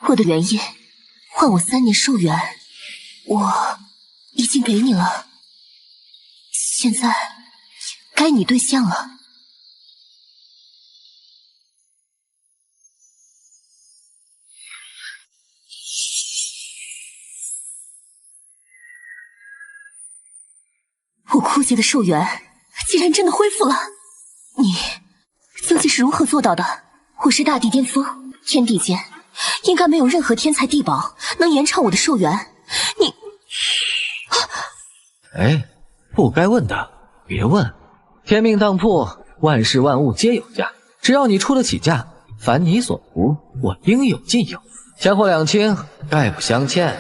我的原因，换我3年寿元，我已经给你了，现在该你兑现了。我枯竭的寿元竟然真的恢复了，你究竟是如何做到的？我是大地巅峰，天地间应该没有任何天才地宝能延长我的寿元。你，哎，不该问的别问。天命当铺，万事万物皆有价，只要你出得起价，凡你所图，我应有尽有。先后两清，概不相欠。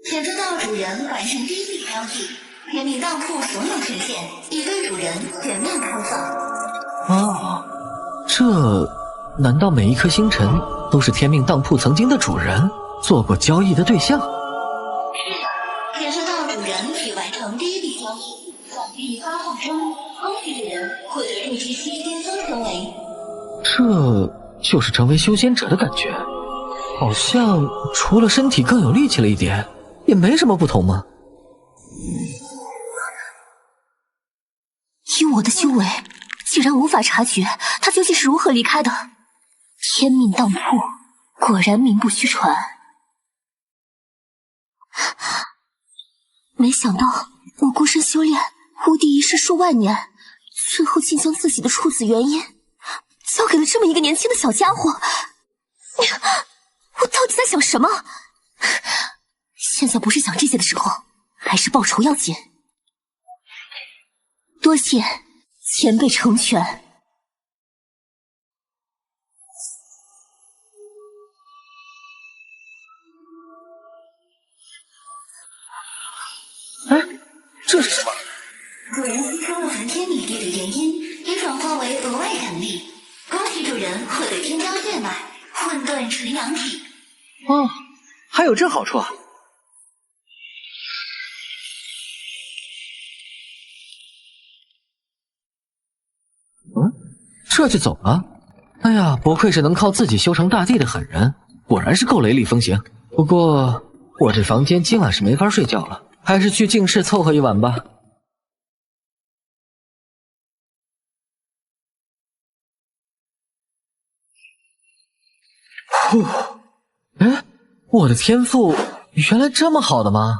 请知道主人完成第1笔交易，天命当铺所有权限已对主人全面开放。这难道每一颗星辰都是天命当铺曾经的主人做过交易的对象？是的，请知道主人已完成第1笔交易，奖励发放中，恭喜主人获得入职期巅峰成为。这就是成为修仙者的感觉，好像除了身体更有力气了一点，也没什么不同嘛。以我的修为，竟然无法察觉他究竟是如何离开的。天命当铺果然名不虚传。没想到我孤身修炼，无敌一世数万年，最后竟将自己的处子原因交给了这么一个年轻的小家伙。我到底在想什么？现在不是想这些的时候，还是报仇要紧。多谢前辈成全。哎，这是什么？主人吸收了梵天米地的元阴，已转化为额外神力。恭喜主人获得天罡血脉混沌纯阳体。哦，还有这好处啊！这就走了？哎呀，不愧是能靠自己修成大帝的狠人，果然是够雷厉风行。不过我这房间今晚是没法睡觉了，还是去净室凑合一晚吧。呼，哎，我的天赋原来这么好的吗？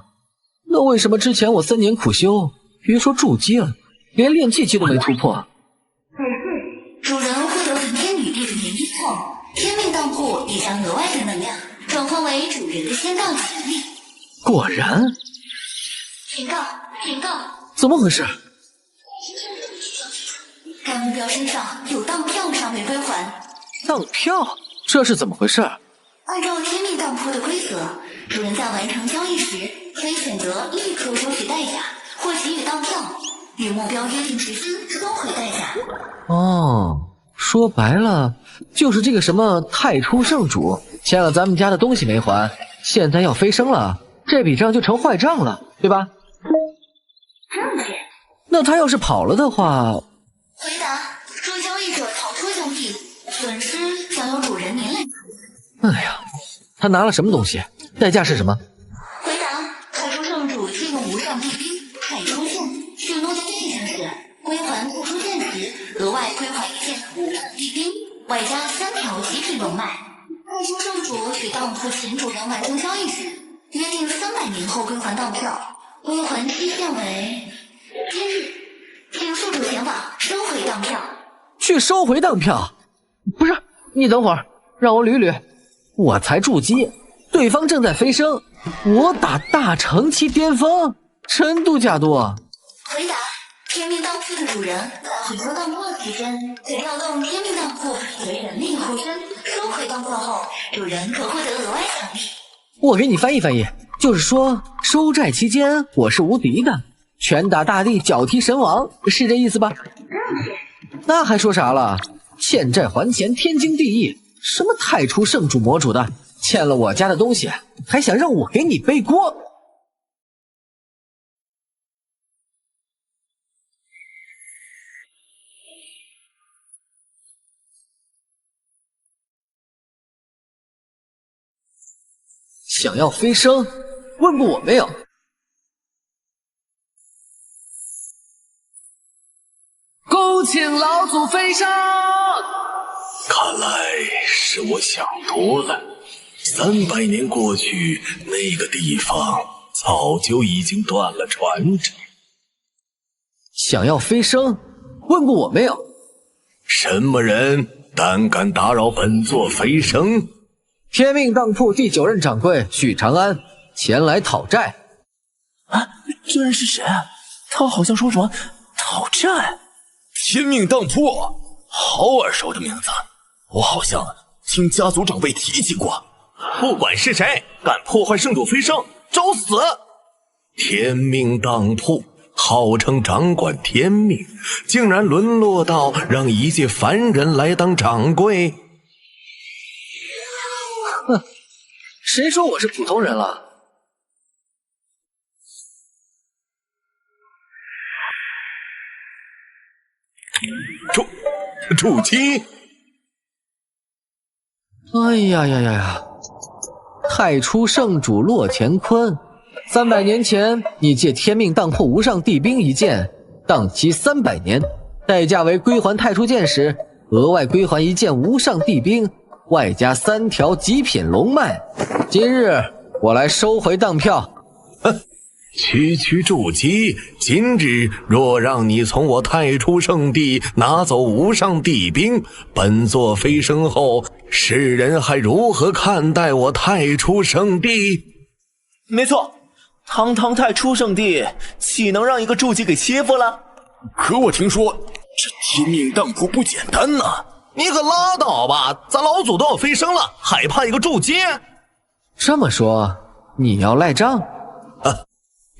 那为什么之前我3年苦修，别说筑基了，连炼气期都没突破？主人获得梵天女帝的元阴后，天命当铺已将额外的能量转化为主人的仙道潜力。果然。警告！警告！怎么回事？该目标身上有当票尚未归还。当票？这是怎么回事？按照天命当铺的规则，主人在完成交易时，可以选择立刻收取代价，或给予当票，与目标约定时间收回代价。哦，说白了就是这个什么太初圣主欠了咱们家的东西没还，现在要飞升了，这笔账就成坏账了，对吧？正确。那他要是跑了的话……回答：若交易者逃出交易，损失将由主人连累。哎呀，他拿了什么东西？代价是什么？回答：太初圣主借用无上地兵太初线，许诺在地上时归还不出现时，额外归还1件无上地兵，外加3条极品龙脉。太初圣主与当铺前主人完成交易时，约定300年后归还当票，归还期限为今日，请宿主前往收回当票。去收回当票？不是，你等会儿，让我捋捋。我才筑基，对方正在飞升，我打大成期巅峰，真度假多。回答：天命当铺的主人在回收当铺期间，可调动天命当铺为人力护身，收回当票后，主人可获得额外奖励。我给你翻译翻译，就是说收债期间我是无敌的，拳打大地，脚踢神王，是这意思吧？那还说啥了？欠债还钱，天经地义。什么太初圣主魔主的，欠了我家的东西，还想让我给你背锅？想要飞升，问过我没有？恭请老祖飞升！看来是我想多了。300年过去，那个地方早就已经断了传承。想要飞升，问过我没有？什么人胆敢打扰本座飞升？天命当铺第9任掌柜许长安前来讨债。啊，这人是谁？他好像说什么讨债？天命当铺，好耳熟的名字，我好像听家族长辈提起过。不管是谁敢破坏圣主飞升，找死！天命当铺号称掌管天命，竟然沦落到让一介凡人来当掌柜。哼，谁说我是普通人了？主机！哎呀呀呀呀！太初圣主洛乾坤，300年前你借天命当铺无上帝兵一件，当期300年，代价为归还太初剑时，额外归还一件无上帝兵，外加3条极品龙脉。今日我来收回当票。区筑基，今日若让你从我太初圣地拿走无上帝兵，本座飞升后，世人还如何看待我太初圣地？没错，堂堂太初圣地，岂能让一个筑基给欺负了？可我听说这天命当铺不简单呐！你可拉倒吧，咱老祖都要飞升了，还怕一个筑基？这么说，你要赖账？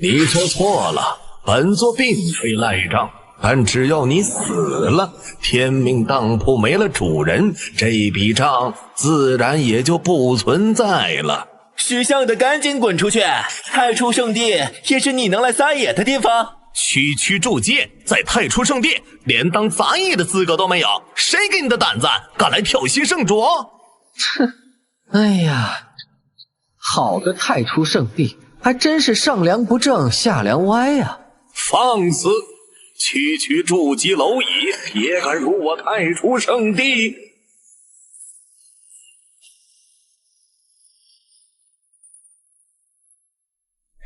你说错了，本座并非赖账，但只要你死了，天命当铺没了主人，这笔账自然也就不存在了。识相的赶紧滚出去！太初圣地也是你能来撒野的地方。区筑基在太初圣地连当杂役的资格都没有，谁给你的胆子敢来挑衅圣主？哼，哎呀，好个太初圣地！还真是上梁不正下梁歪呀！放肆！区筑基蝼蚁也敢辱我太初圣地！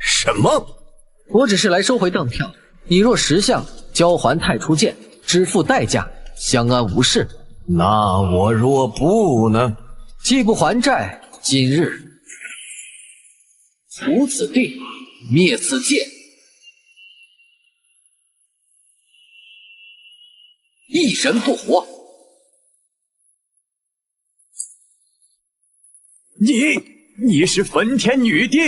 什么？我只是来收回当票，你若识相，交还太初剑，支付代价，相安无事。那我若不呢？既不还债，今日除此地，灭此界，一人不活。你是焚天女帝？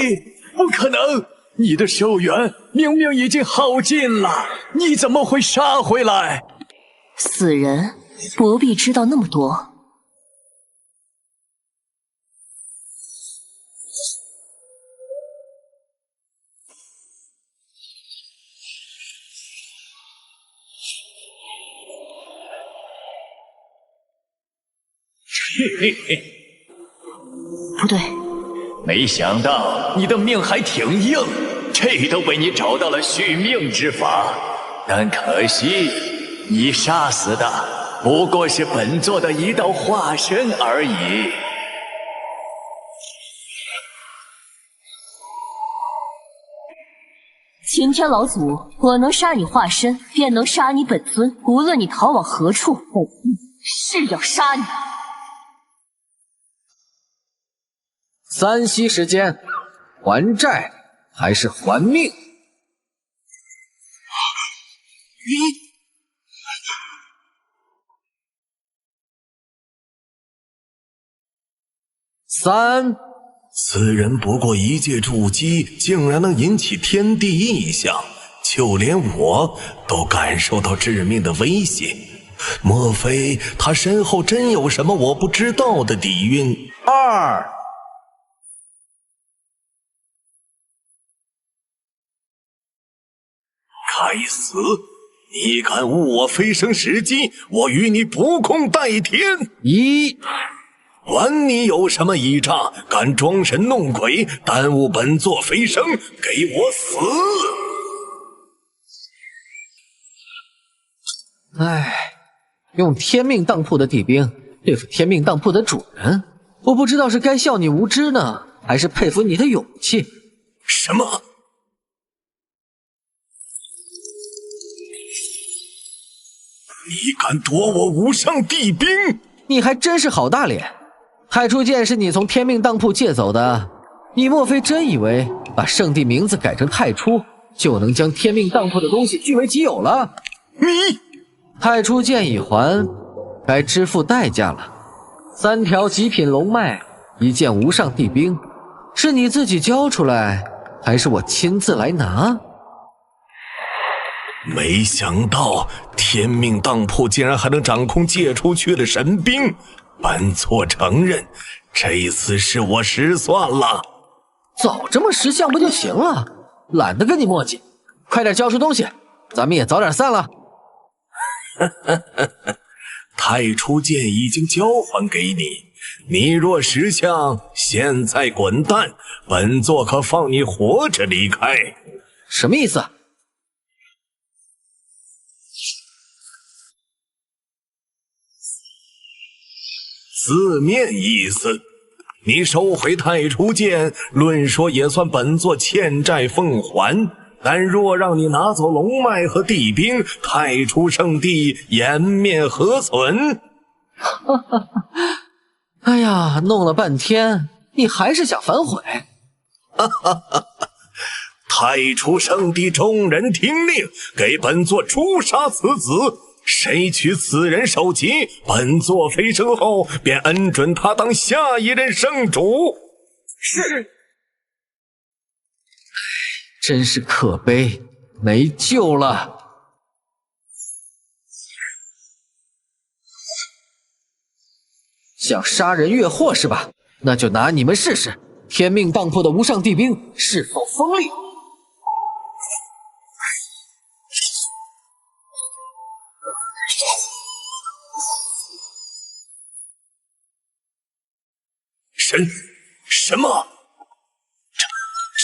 不可能！你的寿元明明已经耗尽了，你怎么会杀回来？死人不必知道那么多。嘿嘿嘿，不对，没想到你的命还挺硬，这都被你找到了续命之法。但可惜，你杀死的不过是本座的一道化身而已。擎天老祖，我能杀你化身，便能杀你本尊，无论你逃往何处，本尊是要杀你。3息时间，还债还是还命？3。此人不过一介筑基，竟然能引起天地异象，就连我都感受到致命的威胁。莫非他身后真有什么我不知道的底蕴？2。该死！你敢误我飞升时机，我与你不共戴天！ 1。管你有什么倚仗，敢装神弄鬼，耽误本座飞升，给我死！唉，用天命当铺的地兵对付天命当铺的主人，我不知道是该笑你无知呢，还是佩服你的勇气。什么？你敢夺我无上帝兵？你还真是好大脸！太初剑是你从天命当铺借走的，你莫非真以为把圣地名字改成太初，就能将天命当铺的东西据为己有了？你太初剑已还，该支付代价了。3条极品龙脉，1件无上帝兵，是你自己交出来，还是我亲自来拿？没想到天命当铺竟然还能掌控借出去的神兵，本座承认，这一次是我失算了。早这么识相不就行了？懒得跟你磨叽，快点交出东西，咱们也早点散了。太初剑已经交还给你，你若识相，现在滚蛋，本座可放你活着离开。什么意思？字面意思，你收回太初剑，论说也算本座欠债奉还。但若让你拿走龙脉和地兵，太初圣地颜面何存？哎呀，弄了半天，你还是想反悔？太初圣地众人听令，给本座诛杀此子。谁取此人首级，本座飞升后便恩准他当下一任圣主。是。真是可悲，没救了。想杀人越货是吧？那就拿你们试试，天命当铺的无上帝兵是否锋利。什么？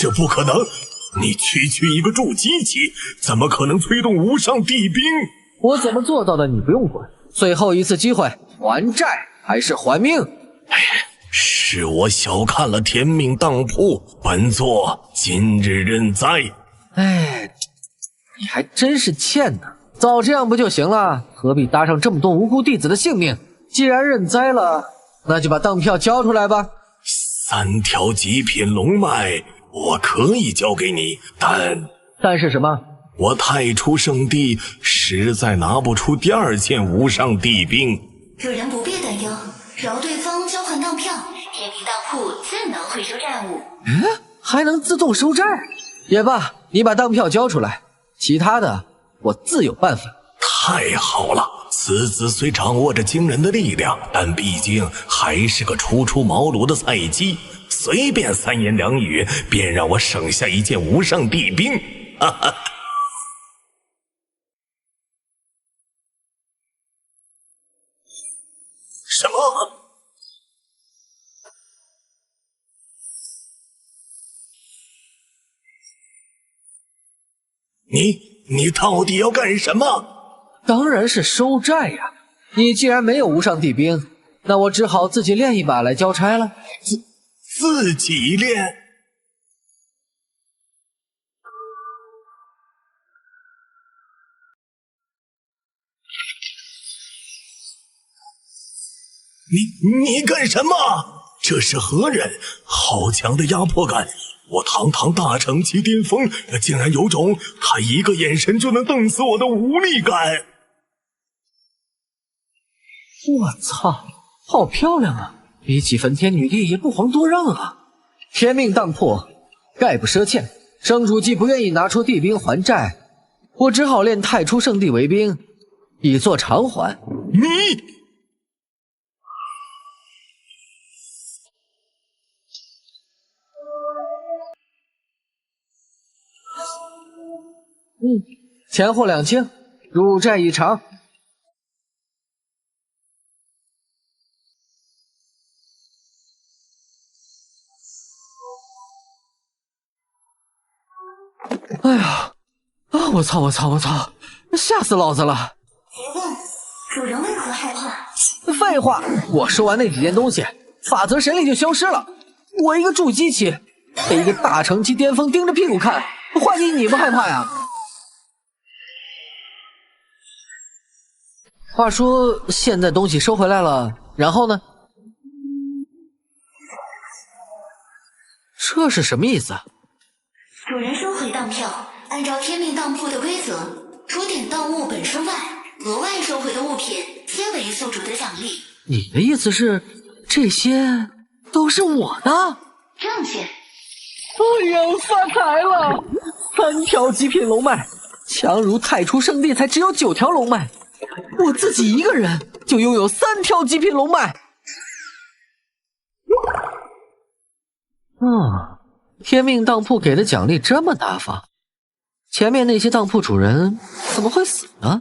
这不可能！你区区一个筑基期，怎么可能催动无上帝兵？我怎么做到的？你不用管。最后一次机会，还债还是还命？是我小看了天命当铺，本座今日认栽。你还真是欠呢！早这样不就行了？何必搭上这么多无辜弟子的性命？既然认栽了，那就把当票交出来吧。3条极品龙脉我可以交给你，但是什么？我太初圣地实在拿不出第2件无上帝兵。主人不必担忧，只要对方交换当票，天命当铺自能回收债务。还能自动收债？也罢，你把当票交出来，其他的我自有办法。太好了！此子虽掌握着惊人的力量，但毕竟还是个初出茅庐的菜鸡，随便3言2语便让我省下1件无上帝兵。哈哈！什么？你到底要干什么？当然是收债呀！你既然没有无上帝兵，那我只好自己练一把来交差了。自己练？你干什么？这是何人？好强的压迫感！我堂堂大成期巅峰，竟然有种他一个眼神就能瞪死我的无力感！我操，好漂亮啊！比起焚天女帝也不遑多让啊！天命当铺，概不赊欠。圣主既不愿意拿出帝兵还债，我只好练太初圣地为兵，以作偿还。钱货两清，入债已偿。哎呀，啊！我操！吓死老子了！请问主人为何害怕？废话，我收完那几件东西，法则神力就消失了。我一个筑基期，被一个大成期巅峰盯着屁股看，换你不害怕呀？话说现在东西收回来了，然后呢？这是什么意思？主人收回当票，按照天命当铺的规则，除点当物本身外，额外收回的物品皆为宿主的奖励。你的意思是，这些都是我的？正确。哎呀，发财了！3条极品龙脉，强如太初圣地才只有9条龙脉，我自己一个人就拥有3条极品龙脉。天命当铺给的奖励这么大方，前面那些当铺主人怎么会死呢？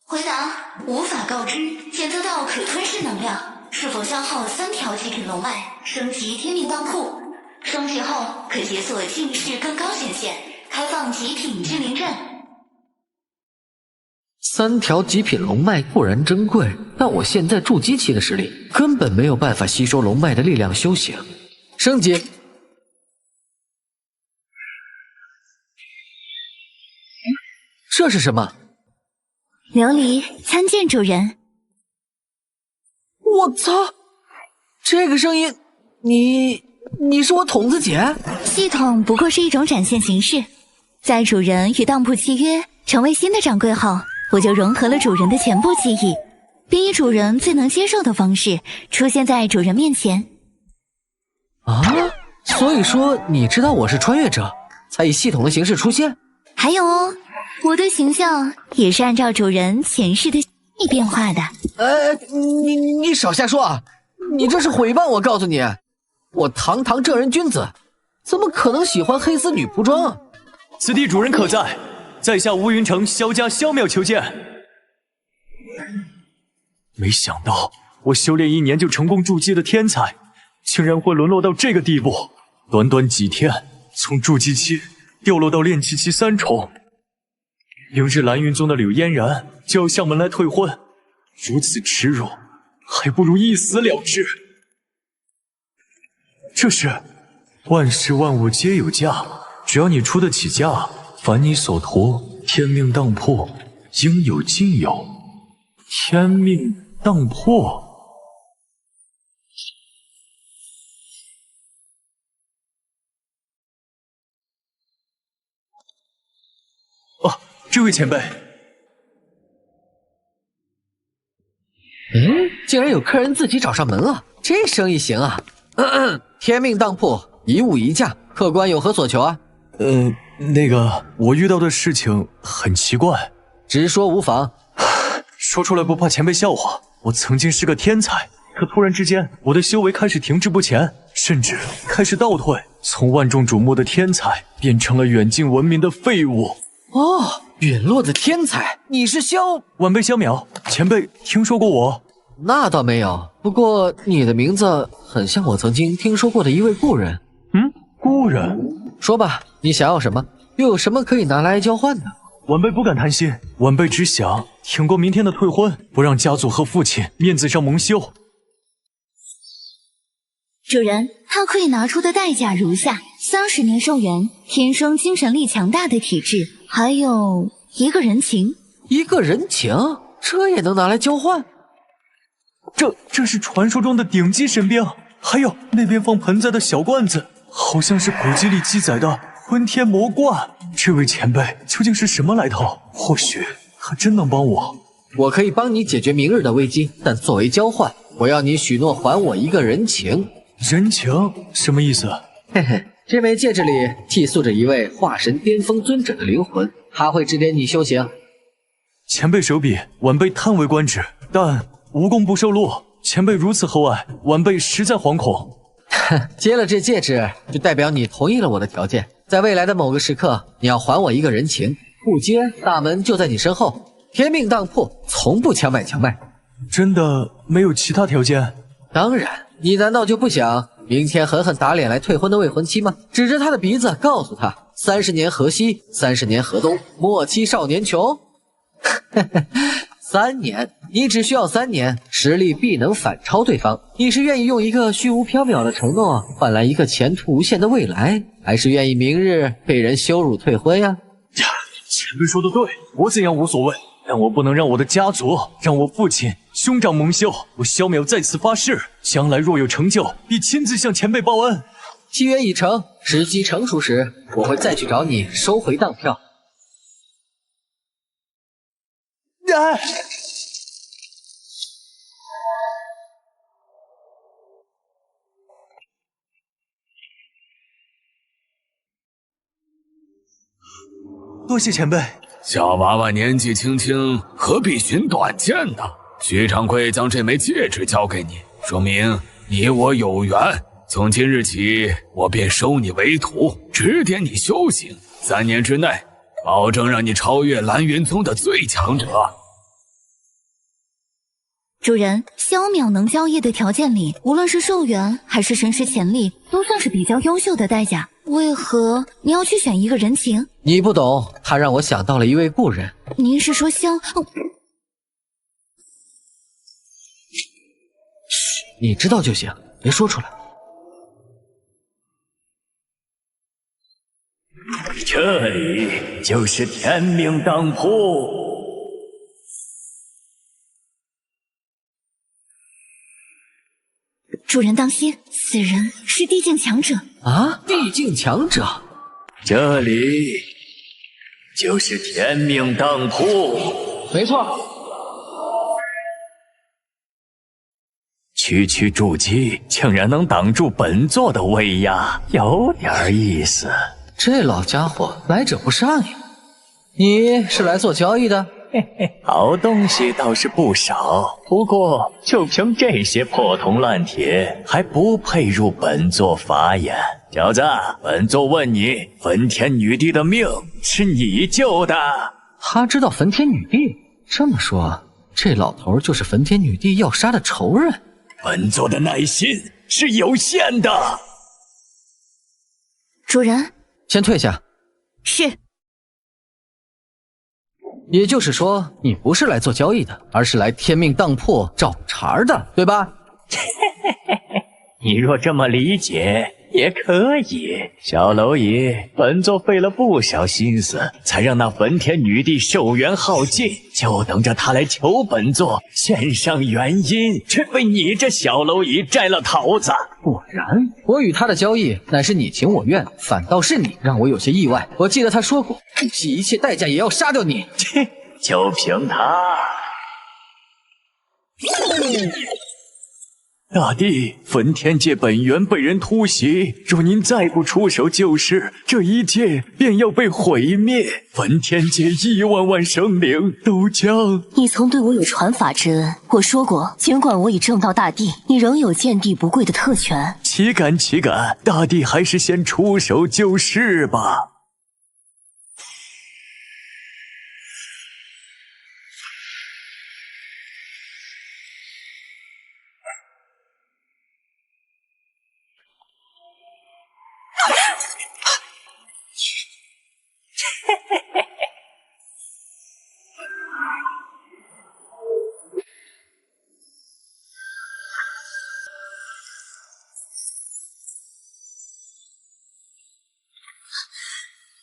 回答无法告知，检测到可吞噬能量，是否消耗3条极品龙脉，升级天命当铺。升级后可解锁近视更高权限，开放极品君临阵。3条极品龙脉固然珍贵，但我现在筑基期的实力根本没有办法吸收龙脉的力量修行。升级。这是什么？琉璃参见主人。我操！这个声音，你是我筒子姐？系统不过是一种展现形式，在主人与当铺契约成为新的掌柜后，我就融合了主人的全部记忆，并以主人最能接受的方式出现在主人面前。啊，所以说你知道我是穿越者，才以系统的形式出现？还有哦，我的形象也是按照主人前世的变化的。你少瞎说啊！你这是诽谤我！告诉你，我堂堂正人君子，怎么可能喜欢黑丝女仆装啊？此地主人可在？在下乌云城萧家萧庙求见。没想到我修炼1年就成功筑基的天才，竟然会沦落到这个地步。短短几天，从筑基期掉落到炼气期3重。明日蓝云宗的柳嫣然就要向门来退婚，如此耻辱，还不如一死了之。这是万事万物皆有价，只要你出得起价，凡你所图，天命当铺应有尽有。天命当铺。这位前辈，竟然有客人自己找上门了，这生意行啊！天命当铺，一物一价，客官有何所求啊？那个，我遇到的事情很奇怪，直说无妨。说出来不怕前辈笑话。我曾经是个天才，可突然之间，我的修为开始停滞不前，甚至开始倒退，从万众瞩目的天才变成了远近闻名的废物。哦，陨落的天才，你是萧？晚辈萧淼，前辈听说过我？那倒没有，不过你的名字很像我曾经听说过的一位故人。故人？说吧，你想要什么？又有什么可以拿来交换的？晚辈不敢贪心，晚辈只想挺过明天的退婚，不让家族和父亲面子上蒙羞。主人，他可以拿出的代价如下：30年寿元，天生精神力强大的体质，还有一个人情。一个人情？这也能拿来交换？这是传说中的顶级神兵，还有那边放盆栽的小罐子，好像是古籍里记载的混天魔罐。这位前辈究竟是什么来头？或许他真能帮我。我可以帮你解决明日的危机，但作为交换，我要你许诺还我一个人情。人情什么意思？嘿嘿，这枚戒指里寄宿着一位化神巅峰尊者的灵魂，他会指点你修行。前辈手笔，晚辈叹为观止，但无功不受禄。前辈如此厚爱，晚辈实在惶恐。接了这戒指，就代表你同意了我的条件。在未来的某个时刻，你要还我一个人情。不接，大门就在你身后。天命当铺从不强买强卖。真的没有其他条件？当然，你难道就不想明天狠狠打脸来退婚的未婚妻吗？指着她的鼻子告诉她， 30年河西，30年河东，莫欺少年穷。3年，你只需要3年，实力必能反超对方。你是愿意用一个虚无缥缈的承诺换来一个前途无限的未来，还是愿意明日被人羞辱退婚呀？前辈说的对，我怎样无所谓，但我不能让我的家族，让我父亲、兄长蒙羞。我萧淼在此发誓，将来若有成就，必亲自向前辈报恩。契约已成，时机成熟时，我会再去找你收回当票。多谢前辈。小娃娃年纪轻轻，何必寻短见呢？徐掌柜将这枚戒指交给你，说明你我有缘。从今日起，我便收你为徒，指点你修行。3年之内，保证让你超越蓝云宗的最强者。主人，萧淼能交易的条件里，无论是寿元还是神识潜力，都算是比较优秀的代价。为何你要去选一个人情？你不懂，他让我想到了一位故人。您是说你知道就行，别说出来。这里就是天命当铺。主人当心，此人是地境强者啊！地境强者，这里就是天命当铺。没错。区区筑基，竟然能挡住本座的威压，有点意思。这老家伙来者不善呀！你是来做交易的？好东西倒是不少，不过就凭这些破铜烂铁，还不配入本座法眼。小子，本座问你，焚天女帝的命是你救的？他知道焚天女帝？这么说，这老头就是焚天女帝要杀的仇人。本座的耐心是有限的。主人，先退下。是。也就是说，你不是来做交易的，而是来天命当铺找茬的，对吧？你若这么理解也可以。小蝼蚁，本座费了不少心思，才让那焚天女帝寿元耗尽，就等着她来求本座献上原因，却被你这小蝼蚁摘了桃子。果然，我与他的交易乃是你情我愿，反倒是你让我有些意外。我记得他说过，不惜一切代价也要杀掉你。切，就凭他。大帝，焚天界本源被人突袭，若您再不出手救市，这一界便要被毁灭，焚天界1万万生灵都将……你曾对我有传法之恩，我说过，尽管我已证到大帝，你仍有见地不贵的特权。岂敢岂敢，大帝还是先出手救市吧。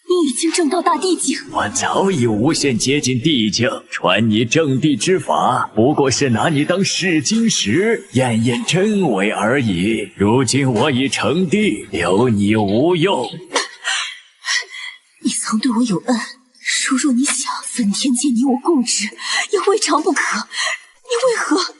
你已经证到大地境，我早已无限接近地境，传你正地之法，不过是拿你当试金石，验验真伪而已。如今我已成地，留你无用。你曾对我有恩，如若你想焚天界你我共治，也未尝不可。你为何？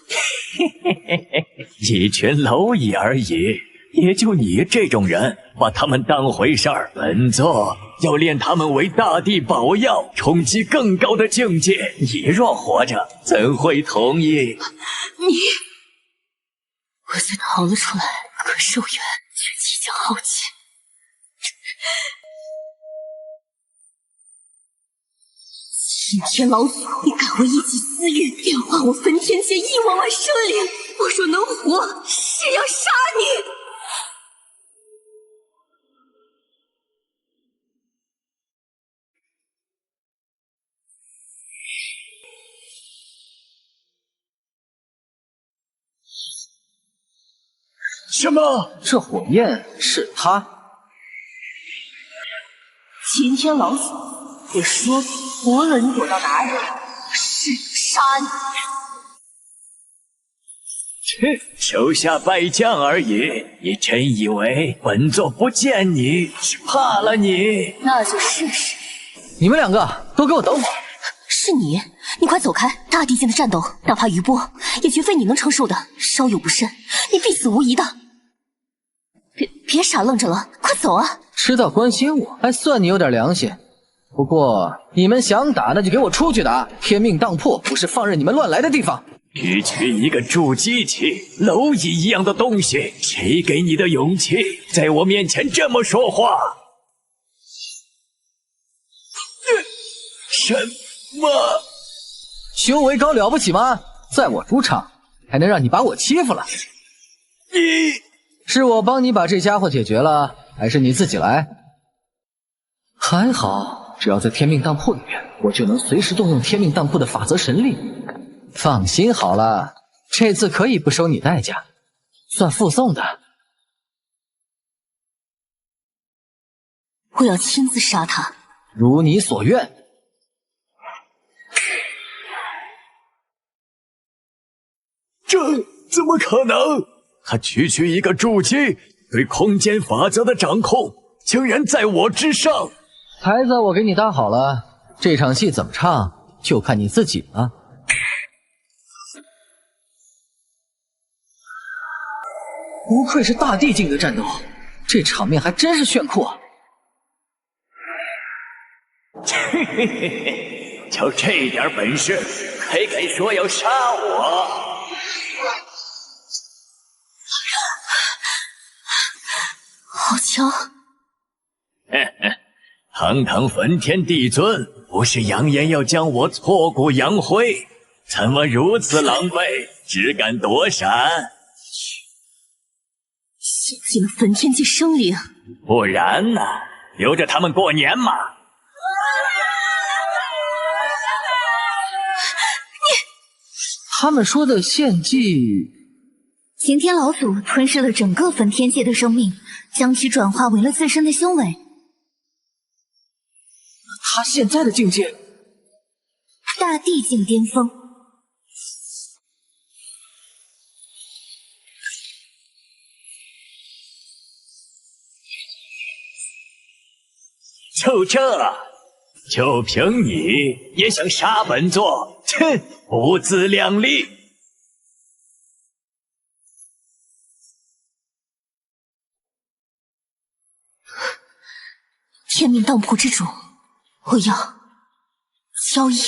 一群蝼蚁而已，也就你这种人把他们当回事儿。本座要炼他们为大地宝药，冲击更高的境界。你若活着，怎会同意？你，我虽逃了出来，可寿元却即将耗尽。今天老祖你敢为一己私欲，炼化我焚天界1万万生灵，我若能活，誓要杀你！什么？这火焰是他。齐天老祖也说过，无论你躲到哪里，我誓杀你。切，手下败将而已，你真以为本座不见你是怕了你？那就试试。你们两个都给我等会儿！是你，你快走开！大地间的战斗，哪怕余波，也绝非你能承受的。稍有不慎，你必死无疑的。别傻愣着了，快走啊！知道关心我，还算你有点良心。不过你们想打，那就给我出去打！天命当铺不是放任你们乱来的地方。区区一个筑基器、蝼蚁一样的东西，谁给你的勇气在我面前这么说话？什么？修为高了不起吗？在我主场还能让你把我欺负了？你是我帮你把这家伙解决了，还是你自己来？还好，只要在天命当铺里面，我就能随时动用天命当铺的法则神力。放心好了，这次可以不收你代价，算附送的。我要亲自杀他。如你所愿。这怎么可能？他区区一个筑基，对空间法则的掌控竟然在我之上。台子我给你搭好了，这场戏怎么唱就看你自己了。不愧是大地境的战斗，这场面还真是炫酷啊！嘿嘿嘿嘿，就这点本事，还敢说要杀我？好强！堂堂焚天帝尊，不是扬言要将我挫骨扬灰，怎么如此狼狈，只敢躲闪？献祭了焚天界生灵，不然呢？留着他们过年嘛？他们说的献祭，擎天老祖吞噬了整个焚天界的生命，将其转化为了自身的修为。他现在的境界，大地境巅峰。就这，就凭你也想杀本座？哼，不自量力！天命当铺之主，我要交易。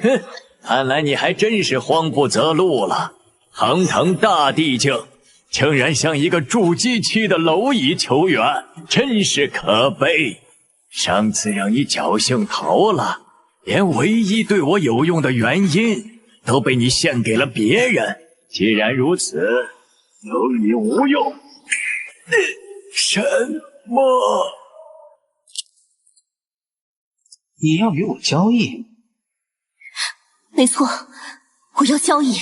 哼，看来你还真是慌不择路了。堂堂大地境，竟然向一个筑基期的蝼蚁求援，真是可悲。上次让你侥幸逃了，连唯一对我有用的原因都被你献给了别人。既然如此，有你无用。什么？你要与我交易？没错，我要交易，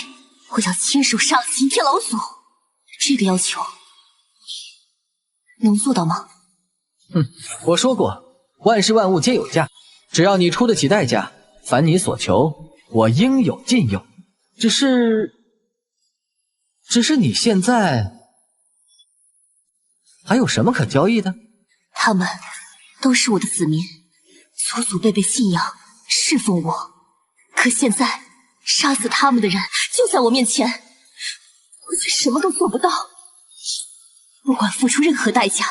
我要亲手杀了擎天老祖。这个要求，能做到吗？我说过，万事万物皆有价，只要你出得起代价，凡你所求，我应有尽有。只是你现在还有什么可交易的？他们都是我的子民，祖祖辈辈信仰侍奉我。可现在杀死他们的人就在我面前，我却什么都做不到。不管付出任何代价，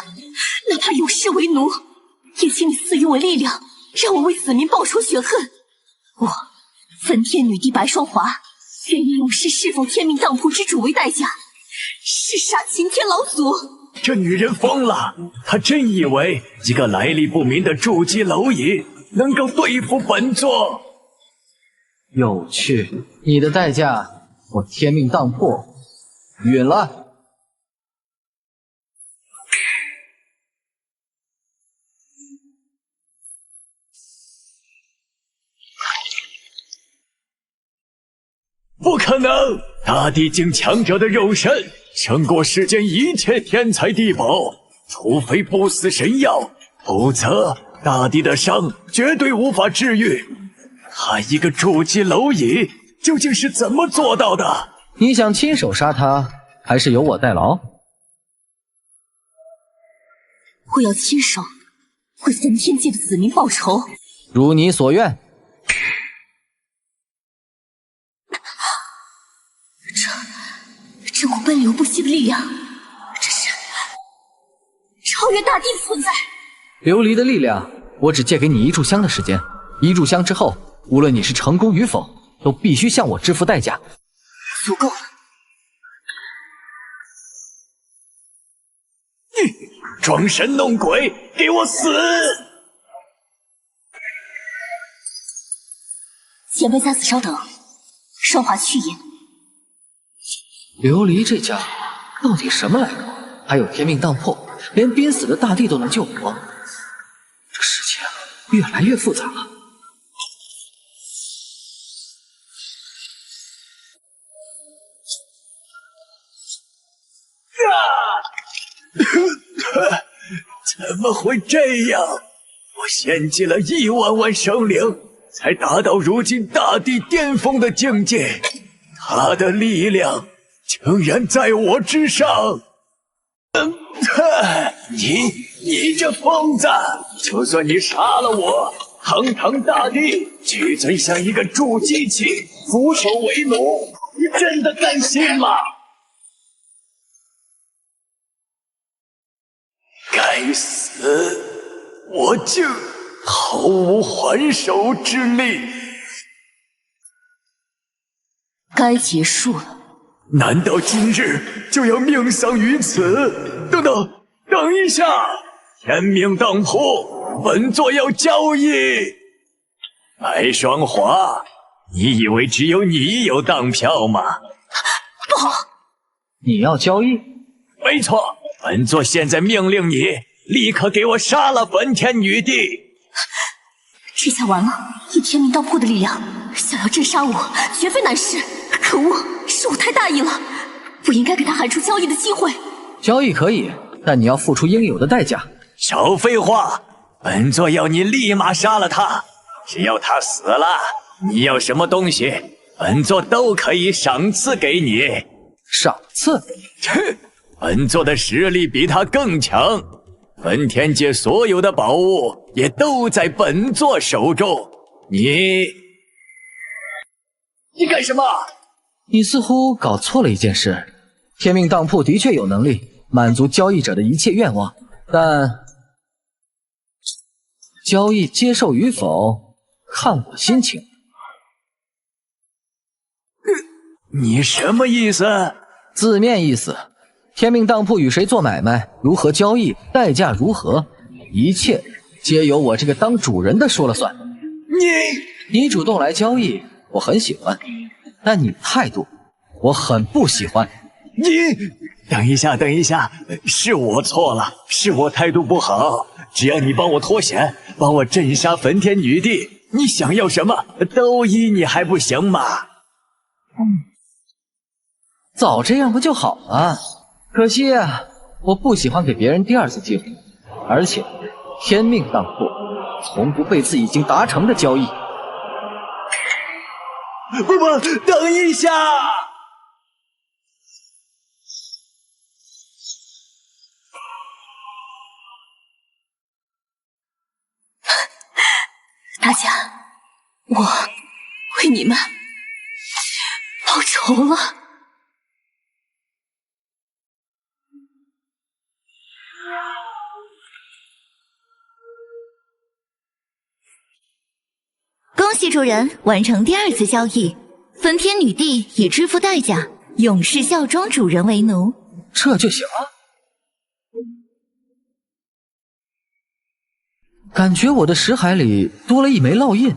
哪怕永世为奴，也请你赐予我力量，让我为子民报仇雪恨。我焚天女帝白霜华，愿以永世侍奉天命当铺之主为代价，弑杀擎天老祖。这女人疯了！她真以为一个来历不明的筑基蝼蚁能够对付本座？有趣，你的代价我天命当铺允了。不可能！大地境强者的肉身胜过世间一切天才地宝，除非不死神药，否则大地的伤绝对无法治愈。他一个筑基蝼蚁究竟是怎么做到的？你想亲手杀他，还是由我代劳？我要亲手为焚天界的子民报仇。如你所愿。这股奔流不息的力量，这是超越大地的存在。琉璃的力量，我只借给你1炷香的时间。1炷香之后，无论你是成功与否，都必须向我支付代价。足够了。装神弄鬼，给我死！前辈在此稍等，少华去也。琉璃这家到底什么来头？还有天命当破，连濒死的大地都能救活，这事情越来越复杂了。怎么会这样？我献祭了1万万生灵，才达到如今大地巅峰的境界，他的力量竟然在我之上！你这疯子！就算你杀了我，堂堂大地，屈尊像一个筑基器，俯首为奴，你真的甘心吗？该死！我竟毫无还手之力。该结束了。难道今日就要命丧于此？等一下！天命当铺，本座要交易。白双华，你以为只有你有当票吗？不好！你要交易？没错，本座现在命令你立刻给我杀了焚天女帝！这下完了，以天命当铺的力量，想要镇杀我，绝非难事。可恶，是我太大意了，不应该给他喊出交易的机会。交易可以，但你要付出应有的代价。少废话，本座要你立马杀了他，只要他死了，你要什么东西，本座都可以赏赐给你。赏赐？切！本座的实力比他更强，焚天界所有的宝物也都在本座手中。你干什么？你似乎搞错了一件事。天命当铺的确有能力满足交易者的一切愿望，但交易接受与否，看我心情。你什么意思？字面意思，天命当铺与谁做买卖，如何交易，代价如何，一切皆由我这个当主人的说了算。你主动来交易，我很喜欢，但你的态度，我很不喜欢。等一下，是我错了，是我态度不好。只要你帮我脱险，帮我镇杀焚天女帝，你想要什么都依你，还不行吗？早这样不就好了？可惜啊，我不喜欢给别人第二次机会，而且天命当铺从不背刺已经达成的交易。不，等一下！大家，我为你们报仇了。恭喜主人完成第2次交易，焚天女帝已支付代价，永世效忠主人为奴。这就行了？感觉我的识海里多了一枚烙印，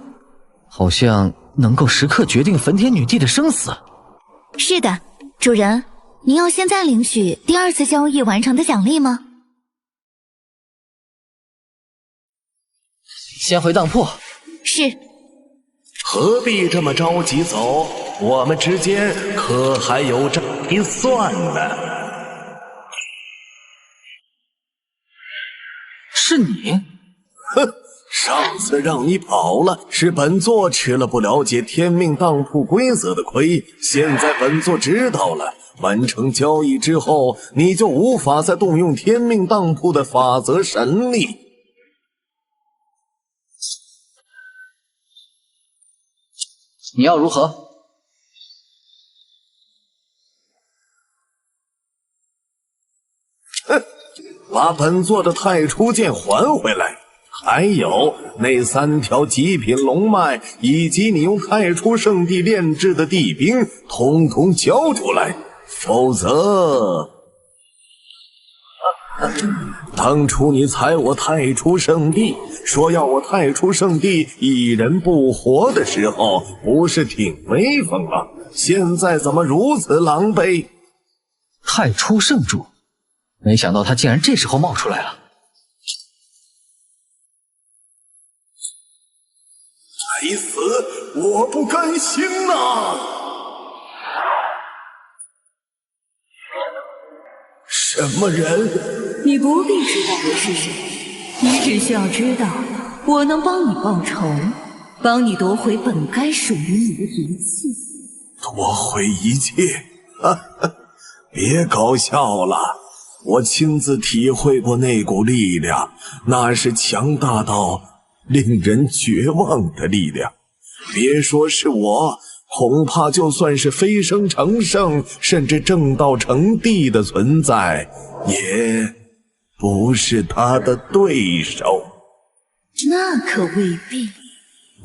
好像能够时刻决定焚天女帝的生死。是的，主人，您要现在领取第2次交易完成的奖励吗？先回当铺。是。何必这么着急走？我们之间可还有这一算呢？是你？哼，上次让你跑了，是本座吃了不了解天命当铺规则的亏。现在本座知道了，完成交易之后，你就无法再动用天命当铺的法则神力。你要如何？哼，把本座的太初剑还回来，还有那3条极品龙脉，以及你用太初圣地炼制的地兵，统统交出来，否则……当初你踩我太初圣地，说要我太初圣地一人不活的时候，不是挺威风吗？现在怎么如此狼狈？太初圣主，没想到他竟然这时候冒出来了。该死，我不甘心呐！什么人？你不必知道我是谁，你只需要知道，我能帮你报仇，帮你夺回本该属于你的一切。夺回一切？哈哈，别搞笑了！我亲自体会过那股力量，那是强大到令人绝望的力量。别说是我，恐怕就算是飞升成圣，甚至正道成帝的存在，也不是他的对手。那可未必。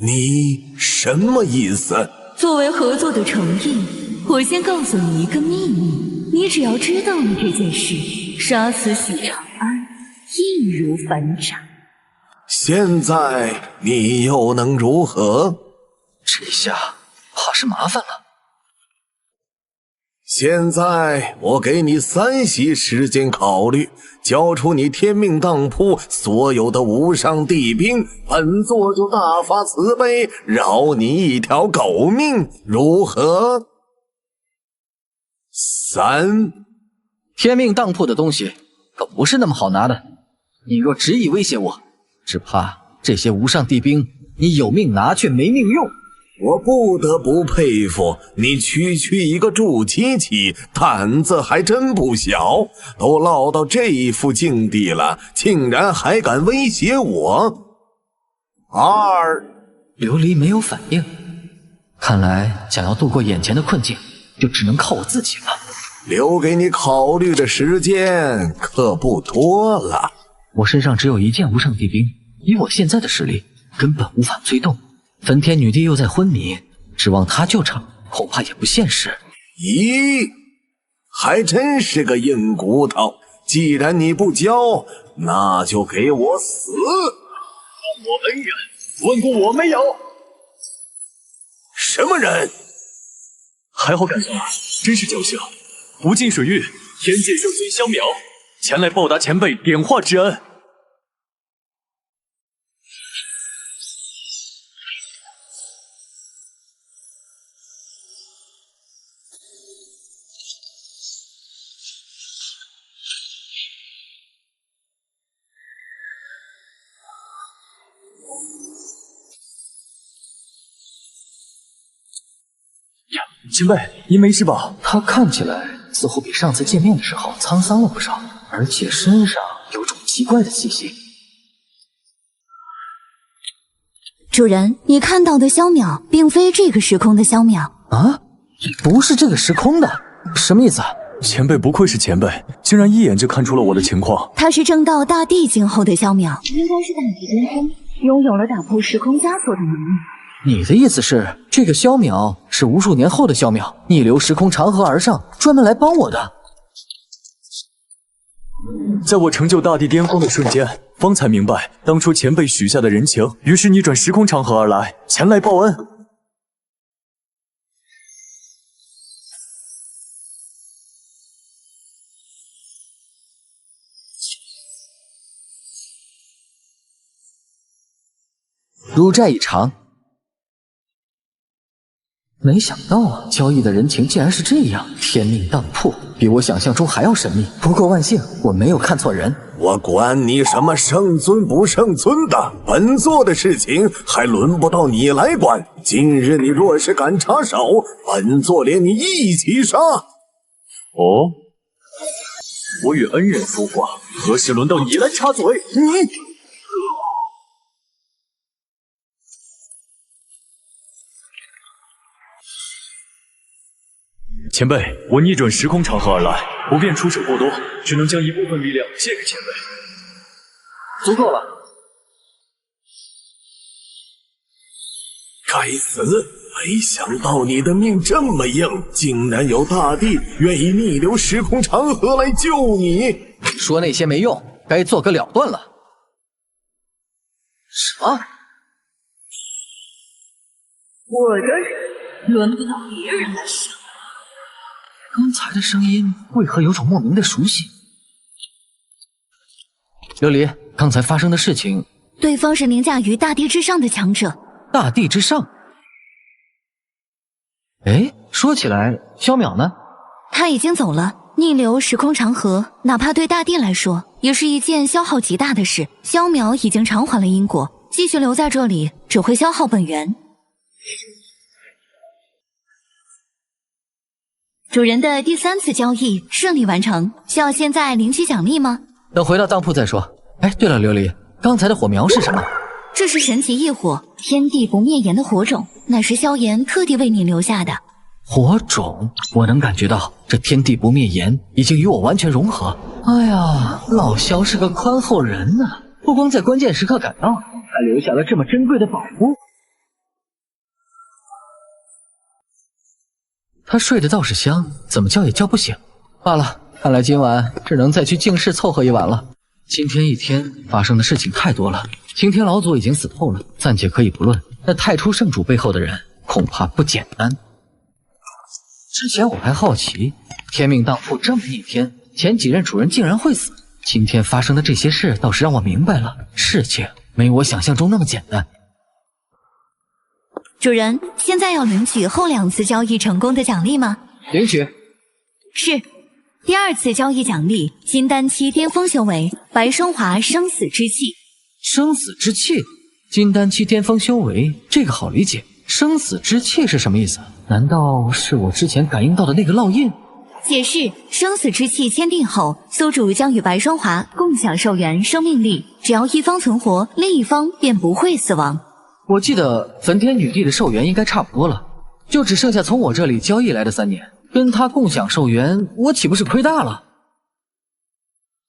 你什么意思？作为合作的诚意，我先告诉你一个秘密，你只要知道了这件事，杀死许长安易如反掌。现在你又能如何？这下怕是麻烦了。现在我给你3息时间考虑，交出你天命当铺所有的无上地兵，本座就大发慈悲，饶你一条狗命，如何？3。天命当铺的东西可不是那么好拿的，你若执意威胁我，只怕这些无上地兵你有命拿却没命用。我不得不佩服你，区一个筑基期，胆子还真不小，都落到这副境地了，竟然还敢威胁我。2。琉璃没有反应，看来想要度过眼前的困境，就只能靠我自己了。留给你考虑的时间可不多了。我身上只有1件无上地兵，以我现在的实力，根本无法催动。焚天女帝又在昏迷，指望她救场，恐怕也不现实。咦，还真是个硬骨头。既然你不交，那就给我死！我们人，问过我没有？什么人？还好赶上，真是侥幸。不进水域，天界圣尊萧邈前来报答前辈点化之恩。前辈，您没事吧？他看起来似乎比上次见面的时候沧桑了不少，而且身上有种奇怪的气息。主人，你看到的萧邈并非这个时空的萧邈啊，不是这个时空的，什么意思啊？前辈不愧是前辈，竟然一眼就看出了我的情况。他是正道大帝境后的萧邈，应该是大帝巅峰，拥有了打破时空枷锁的能力。你的意思是，这个萧邈是无数年后的萧邈，逆流时空长河而上，专门来帮我的。在我成就大帝巅峰的瞬间，方才明白当初前辈许下的人情，于是逆转时空长河而来，前来报恩。入债已偿。没想到啊，交易的人情竟然是这样，天命当铺，比我想象中还要神秘。不过万幸，我没有看错人。我管你什么圣尊不圣尊的，本座的事情还轮不到你来管。今日你若是敢插手，本座连你一起杀。哦，我与恩人说话，何时轮到你来插嘴？你前辈，我逆转时空长河而来，不便出手过多，只能将一部分力量借给前辈。足够了。该死！没想到你的命这么硬，竟然有大帝愿意逆流时空长河来救你。说那些没用，该做个了断了。什么？我的人轮不到别人来想。刚才的声音为何有种莫名的熟悉？琉璃，刚才发生的事情，对方是凌驾于大地之上的强者。大地之上？哎，说起来，萧淼呢？他已经走了。逆流时空长河，哪怕对大地来说，也是一件消耗极大的事。萧淼已经偿还了因果，继续留在这里只会消耗本源。主人的第3次交易顺利完成，需要现在领取奖励吗？等回到当铺再说。哎，对了，琉璃，刚才的火苗是什么？这是神奇异火，天地不灭炎的火种，乃是萧炎特地为你留下的。火种，我能感觉到这天地不灭炎已经与我完全融合。哎呀，老萧是个宽厚人呐，不光在关键时刻赶到，还留下了这么珍贵的宝物。他睡得倒是香，怎么叫也叫不醒。罢了，看来今晚只能再去净室凑合一晚了。今天一天发生的事情太多了，擎天老祖已经死透了，暂且可以不论。那太初圣主背后的人恐怕不简单。之前我还好奇，天命当铺这么一天，前几任主人竟然会死。今天发生的这些事倒是让我明白了，事情没我想象中那么简单。主人，现在要领取后2次交易成功的奖励吗？领取。是。第2次交易奖励，金丹期巅峰修为，白霜华生死之气。生死之气，金丹期巅峰修为，这个好理解。生死之气是什么意思？难道是我之前感应到的那个烙印？解释：生死之气签订后，宿主将与白霜华共享寿元生命力，只要一方存活，另一方便不会死亡。我记得焚天女帝的寿元应该差不多了，就只剩下从我这里交易来的3年，跟她共享寿元，我岂不是亏大了？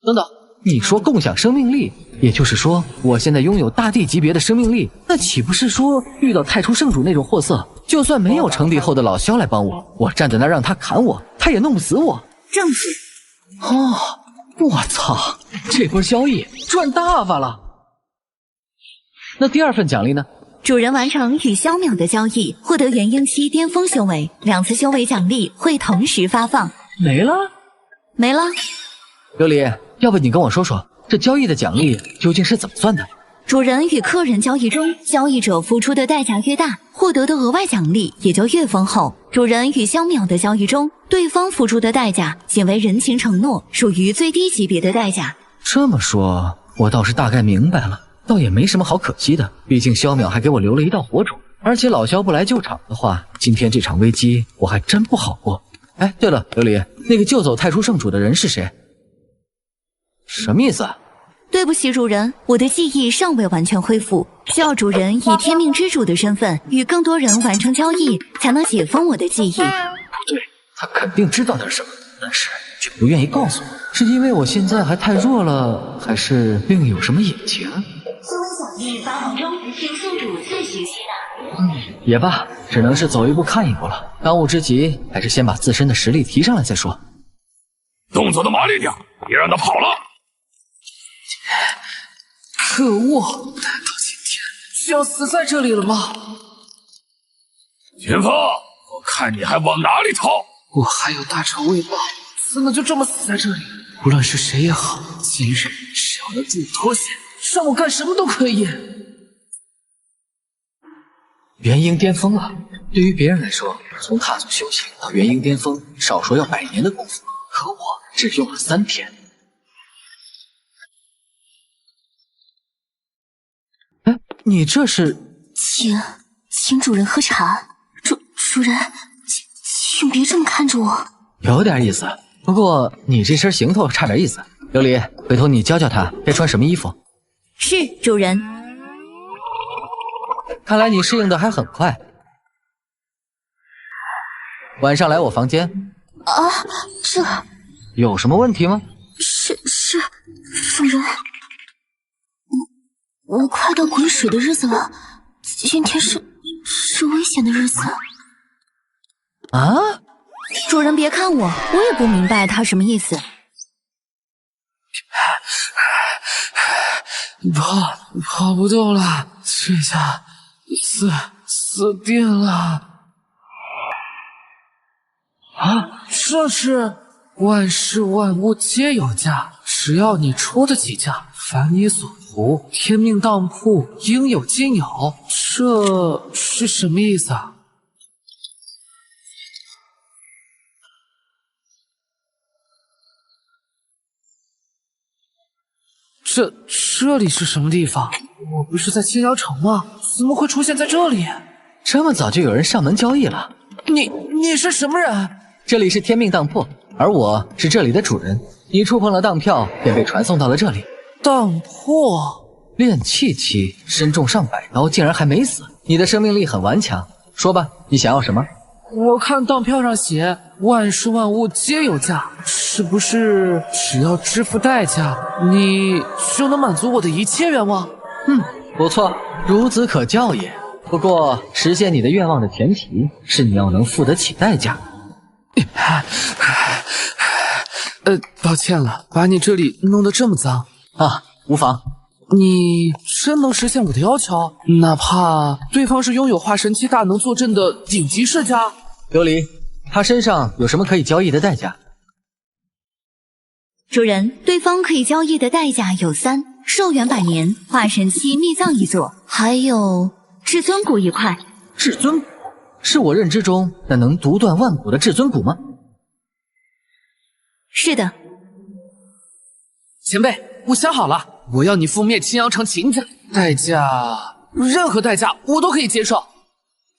等等，你说共享生命力，也就是说我现在拥有大帝级别的生命力，那岂不是说遇到太初圣主那种货色，就算没有成帝后的老萧来帮我，我站在那让他砍我，他也弄不死我？正是。哦，我操，这波交易赚大发了。那第2份奖励呢？主人完成与萧淼的交易，获得元婴期巅峰修为，2次修为奖励会同时发放。没了？没了。琉璃，要不你跟我说说，这交易的奖励究竟是怎么算的？主人与客人交易中，交易者付出的代价越大，获得的额外奖励也就越丰厚。主人与萧淼的交易中，对方付出的代价仅为人情承诺，属于最低级别的代价。这么说，我倒是大概明白了。倒也没什么好可惜的，毕竟萧淼还给我留了一道火种，而且老萧不来救场的话，今天这场危机我还真不好过。哎，对了，琉璃，那个救走太初圣主的人是谁？什么意思啊？对不起主人，我的记忆尚未完全恢复，需要主人以天命之主的身份与更多人完成交易，才能解封我的记忆。不对，他肯定知道点什么，但是却不愿意告诉我，是因为我现在还太弱了，还是另有什么隐情？修为奖励发放中，请宿主自行吸纳。也罢，只能是走一步看一步了。当务之急还是先把自身的实力提上来再说。动作的麻利点，别让他跑了。可恶！难道今天就要死在这里了吗？前锋，我看你还往哪里逃？我还有大仇未报，怎么就这么死在这里？无论是谁也好，今日只要能助我脱险，让我干什么都可以。元婴巅峰了，对于别人来说，从踏足修行到元婴巅峰，少说要100年的功夫，可我只用了3天。哎，你这是？请主人喝茶。主人，请别这么看着我。有点意思，不过你这身行头差点意思。琉璃，回头你教教他该穿什么衣服。是，主人。看来你适应的还很快。晚上来我房间。啊，这有什么问题吗？是，主人，我快到滚水的日子了，今天是危险的日子。啊！主人别看我，我也不明白他什么意思。跑不动了，这下死定了！啊，这是万事万物皆有价，只要你出得起价，凡你所图，天命当铺，应有尽有。这是什么意思啊？这里是什么地方？我不是在青阳城吗？怎么会出现在这里？这么早就有人上门交易了？你是什么人？这里是天命当铺，而我是这里的主人。你触碰了当票，便被传送到了这里。当铺炼气期，身中上百刀，竟然还没死。你的生命力很顽强。说吧，你想要什么？我看当票上写万事万物皆有价，是不是只要支付代价，你就能满足我的一切愿望？不错，孺子可教也。不过，实现你的愿望的前提是你要能付得起代价。抱歉了，把你这里弄得这么脏啊，无妨。你真能实现我的要求？哪怕对方是拥有化神期大能坐镇的顶级世家？琉璃，他身上有什么可以交易的代价？主人，对方可以交易的代价有3：寿元100年、化神期秘藏1座，还有至尊骨1块。至尊骨是我认知中那能独断万骨的至尊骨吗？是的。前辈，我想好了，我要你覆灭青阳城秦家，代价，任何代价我都可以接受。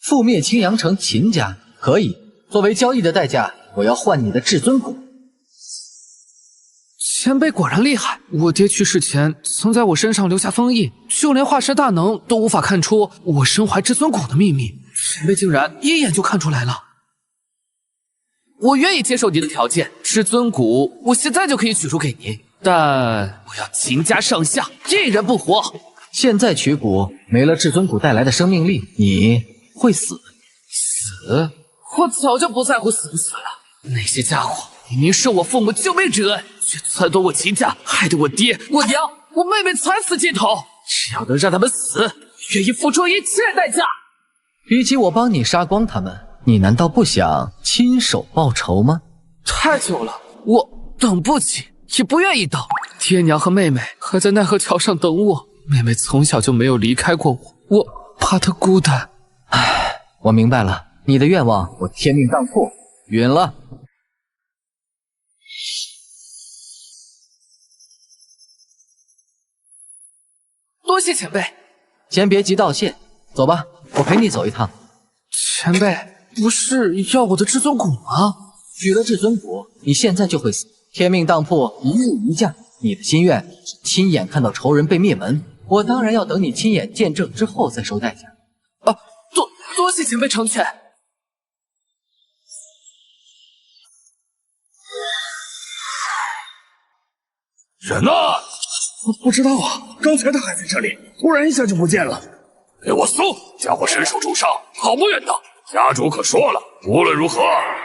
覆灭青阳城秦家可以，作为交易的代价，我要换你的至尊骨。前辈果然厉害，我爹去世前曾在我身上留下封印，就连化神大能都无法看出我身怀至尊骨的秘密，前辈竟然一眼就看出来了。我愿意接受你的条件，至尊骨我现在就可以取出给您，但我要秦家上下一人不活。现在取骨，没了至尊骨带来的生命力，你会死。死？我早就不在乎死不死了。那些家伙明明是我父母救命之恩，却篡夺我秦家，害得我爹、我娘、我妹妹惨死街头。只要能让他们死，我愿意付出一切代价。比起我帮你杀光他们，你难道不想亲手报仇吗？太久了，我等不起，也不愿意等。爹娘和妹妹还在奈何桥上等我，妹妹从小就没有离开过我，我怕她孤单。唉，我明白了，你的愿望我天命当破，允了。多谢前辈。先别急道谢，走吧，我陪你走一趟。前辈，不是要我的至尊骨吗？取了至尊骨，你现在就会死。天命当铺一日一价，你的心愿是亲眼看到仇人被灭门，我当然要等你亲眼见证之后再收代价。啊，多谢前辈成全。人呢？我不知道啊，刚才他还在这里，突然一下就不见了。给我搜！家伙身受重伤，跑不远的。家主可说了，无论如何，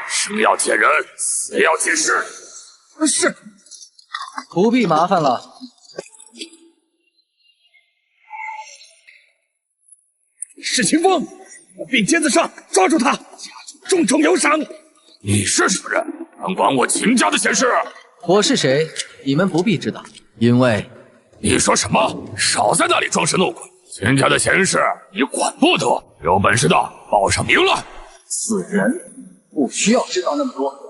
生要见人，死要见尸。是。不必麻烦了。是秦风，我并肩在上，抓住他，家主重重有赏。你是什么人？敢管我秦家的闲事？我是谁？你们不必知道，因为……你说什么？少在那里装神弄鬼！秦家的闲事你管不得，有本事的报上名来！此人不需要知道那么多。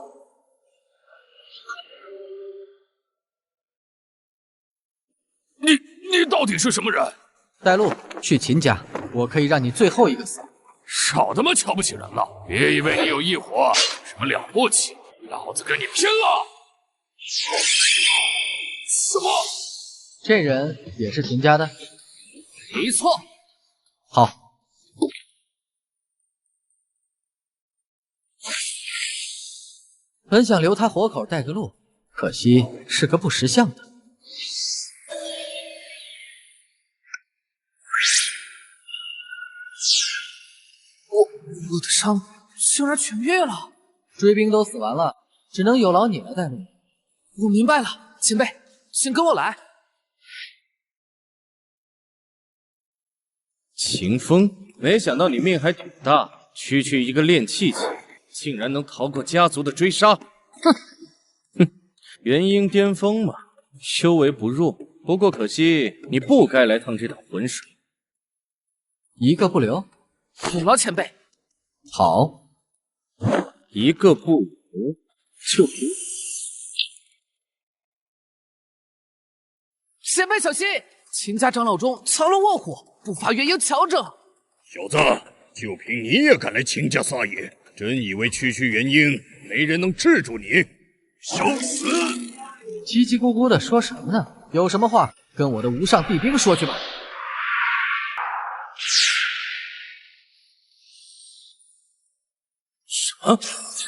你到底是什么人？带路去秦家，我可以让你最后一个死。少他妈瞧不起人了！别以为你有异火什么了不起，老子跟你拼了！什么？这人也是秦家的？没错。好。本想留他活口带个路，可惜是个不识相的。我的伤竟然痊愈了，追兵都死完了，只能有劳你来带路。我明白了，前辈，请跟我来。秦风，没想到你命还挺大，区区一个炼气期，竟然能逃过家族的追杀。哼，元婴巅峰嘛，修为不弱，不过可惜你不该来趟这趟浑水，一个不留。懂了，前辈。好，一个不留就不。前辈小心，秦家长老中藏龙卧虎，不乏元婴强者。小子，就凭你也敢来秦家撒野？真以为区区元婴没人能制住你？受死！叽叽咕咕的说什么呢？有什么话跟我的无上帝兵说去吧。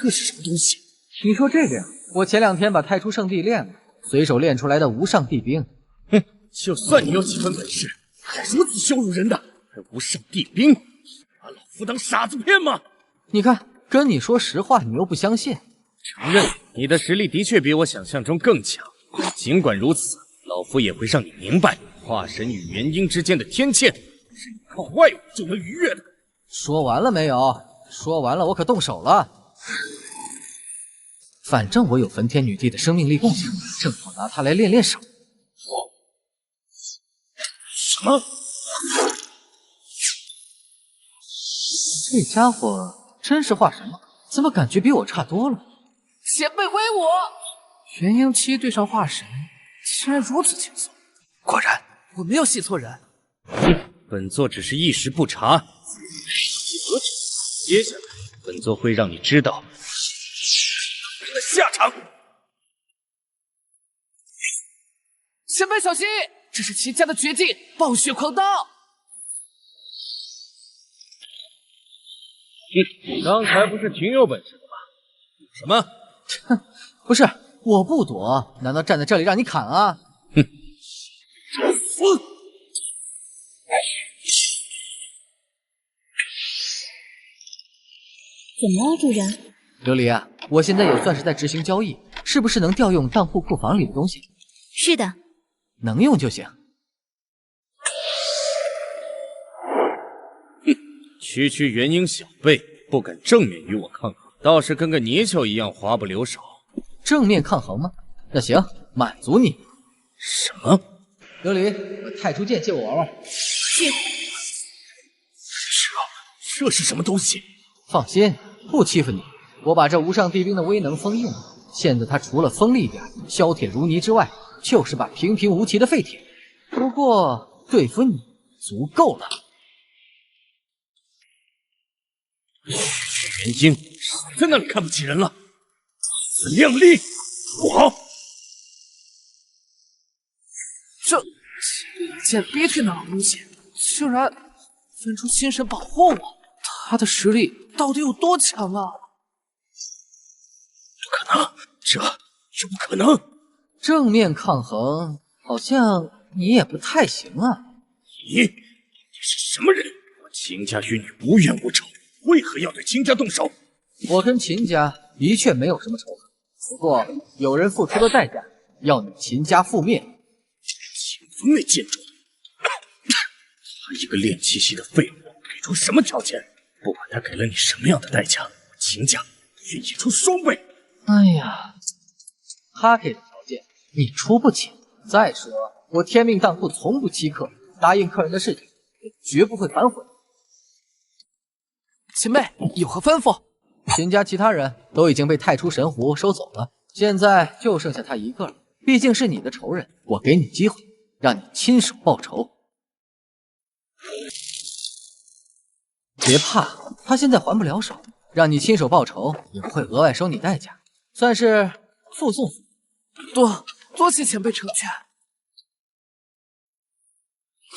这是什么东西？你说这个呀？我前2天把太初圣地练了，随手练出来的无上帝兵。哼，就算你有几分本事，还如此羞辱人的，还无上帝兵，把老夫当傻子骗吗？你看，跟你说实话，你又不相信。承认你的实力的确比我想象中更强，尽管如此，老夫也会让你明白化神与元婴之间的天堑，是你靠外物就能逾越的。说完了没有？说完了，我可动手了。反正我有焚天女帝的生命力共享，正好拿它来练练手。什么？这家伙真是化神吗？怎么感觉比我差多了？前辈威我！元婴期对上化神，竟然如此轻松。果然，我没有信错人。本座只是一时不察，接下来本座会让你知道你的下场。前辈小心，这是秦家的绝技暴血狂刀。刚才不是挺有本事的吗？什么？哼，不是，我不躲，难道站在这里让你砍啊？哼！怎么了，主人？琉璃啊，我现在也算是在执行交易，是不是能调用当铺库房里的东西？是的，能用就行。哼，区区元婴小辈，不敢正面与我抗衡，倒是跟个泥鳅一样滑不留手。正面抗衡吗？那行，满足你。什么？琉璃，把太初剑借我玩玩。是。这是什么东西？放心，不欺负你。我把这无上帝兵的威能封印了，现在它除了锋利点、削铁如泥之外，就是把平平无奇的废铁。不过对付你足够了。元婴少在那里看不起人了，自量力！不好！这一件逼退那老东西，竟然分出心神保护我，他的实力到底有多强啊？不可能，这不可能！正面抗衡，好像你也不太行啊。你是什么人？我秦家与你无冤无仇，为何要对秦家动手？我跟秦家的确没有什么仇恨，不过有人付出了代价，要你秦家覆灭。秦风那贱种，他一个炼气系的废物，给出什么条件？不管他给了你什么样的代价，我秦家愿意出双倍。哎呀，他给的条件你出不起。再说，我天命当铺从不欺客，答应客人的事情也绝不会反悔。前辈有何吩咐？秦家其他人都已经被太初神狐收走了，现在就剩下他一个了。毕竟是你的仇人，我给你机会，让你亲手报仇。别怕，他现在还不了手，让你亲手报仇也不会额外收你代价，算是附送。多谢前辈成全。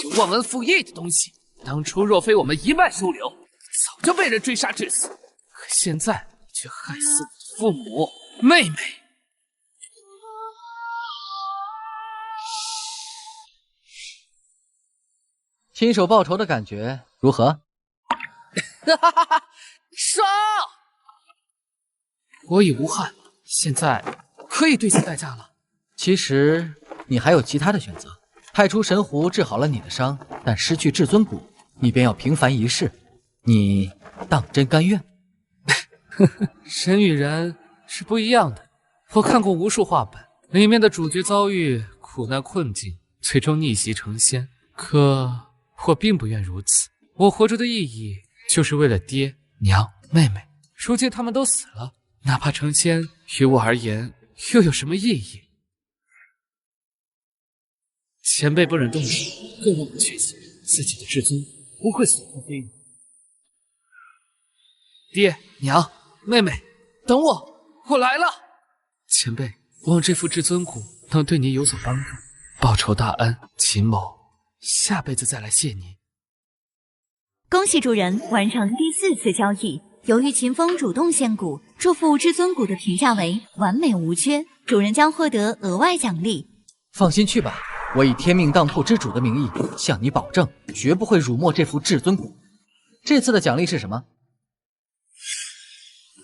这忘恩负义的东西，当初若非我们一脉收留，早就被人追杀致死。可现在却害死我父母、妹妹。亲手报仇的感觉如何？哈哈哈哈！杀！我已无憾，现在可以兑现代价了。其实你还有其他的选择。太初神狐治好了你的伤，但失去至尊骨，你便要平凡一世。你当真甘愿？人与人是不一样的。我看过无数画本，里面的主角遭遇苦难困境，最终逆袭成仙。可我并不愿如此。我活着的意义，就是为了爹、娘、妹妹。如今他们都死了，哪怕成仙，于我而言又有什么意义？前辈不忍动手，更让我确信自己的至尊不会所向非议。爹、娘、妹妹，等我，我来了。前辈，望这副至尊骨能对您有所帮助，报仇大恩，秦某下辈子再来谢您。恭喜主人完成第4次交易。由于秦风主动献骨，这副至尊骨的评价为完美无缺，主人将获得额外奖励。放心去吧，我以天命当铺之主的名义向你保证，绝不会辱没这副至尊骨。这次的奖励是什么？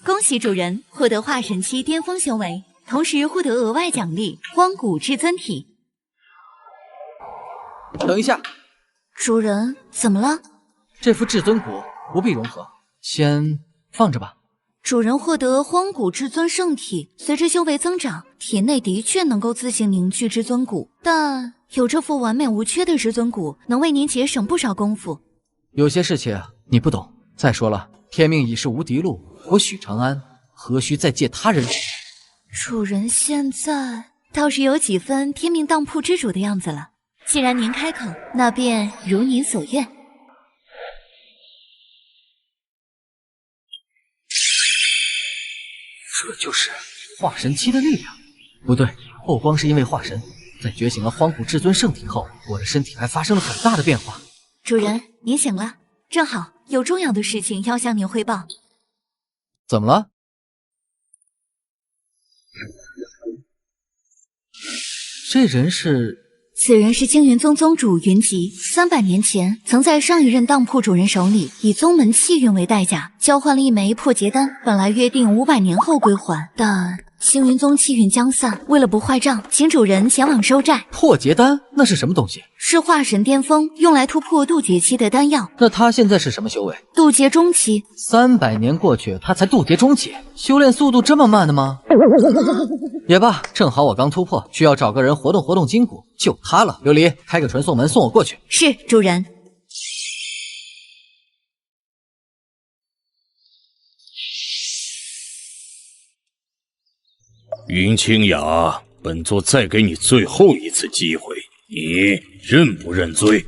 恭喜主人获得化神期巅峰修为，同时获得额外奖励荒古至尊体。等一下，主人怎么了？这副至尊骨不必融合，先放着吧。主人获得荒古至尊圣体，随着修为增长，体内的确能够自行凝聚至尊骨，但有这副完美无缺的至尊骨，能为您节省不少功夫。有些事情你不懂。再说了，天命已是无敌路，我许长安何须再借他人之手？主人现在倒是有几分天命当铺之主的样子了。既然您开口，那便如您所愿。这就是化神期的力量。不对，不光是因为化神，在觉醒了荒古至尊圣体后，我的身体还发生了很大的变化。主人，您醒了，正好有重要的事情要向您汇报。怎么了？这人是？此人是青云宗宗主云集，300年前曾在上一任当铺主人手里以宗门气运为代价交换了一枚破劫丹，本来约定500年后归还，但青云宗气运将散，为了不坏账，请主人前往收债。破劫丹那是什么东西？是化神巅峰用来突破渡劫期的丹药。那他现在是什么修为？渡劫中期。300年过去，他才渡劫中期，修炼速度这么慢的吗？也罢，正好我刚突破，需要找个人活动活动筋骨，就他了。琉璃，开个传送门送我过去。是，主人。云清雅，本座再给你最后一次机会，你认不认罪？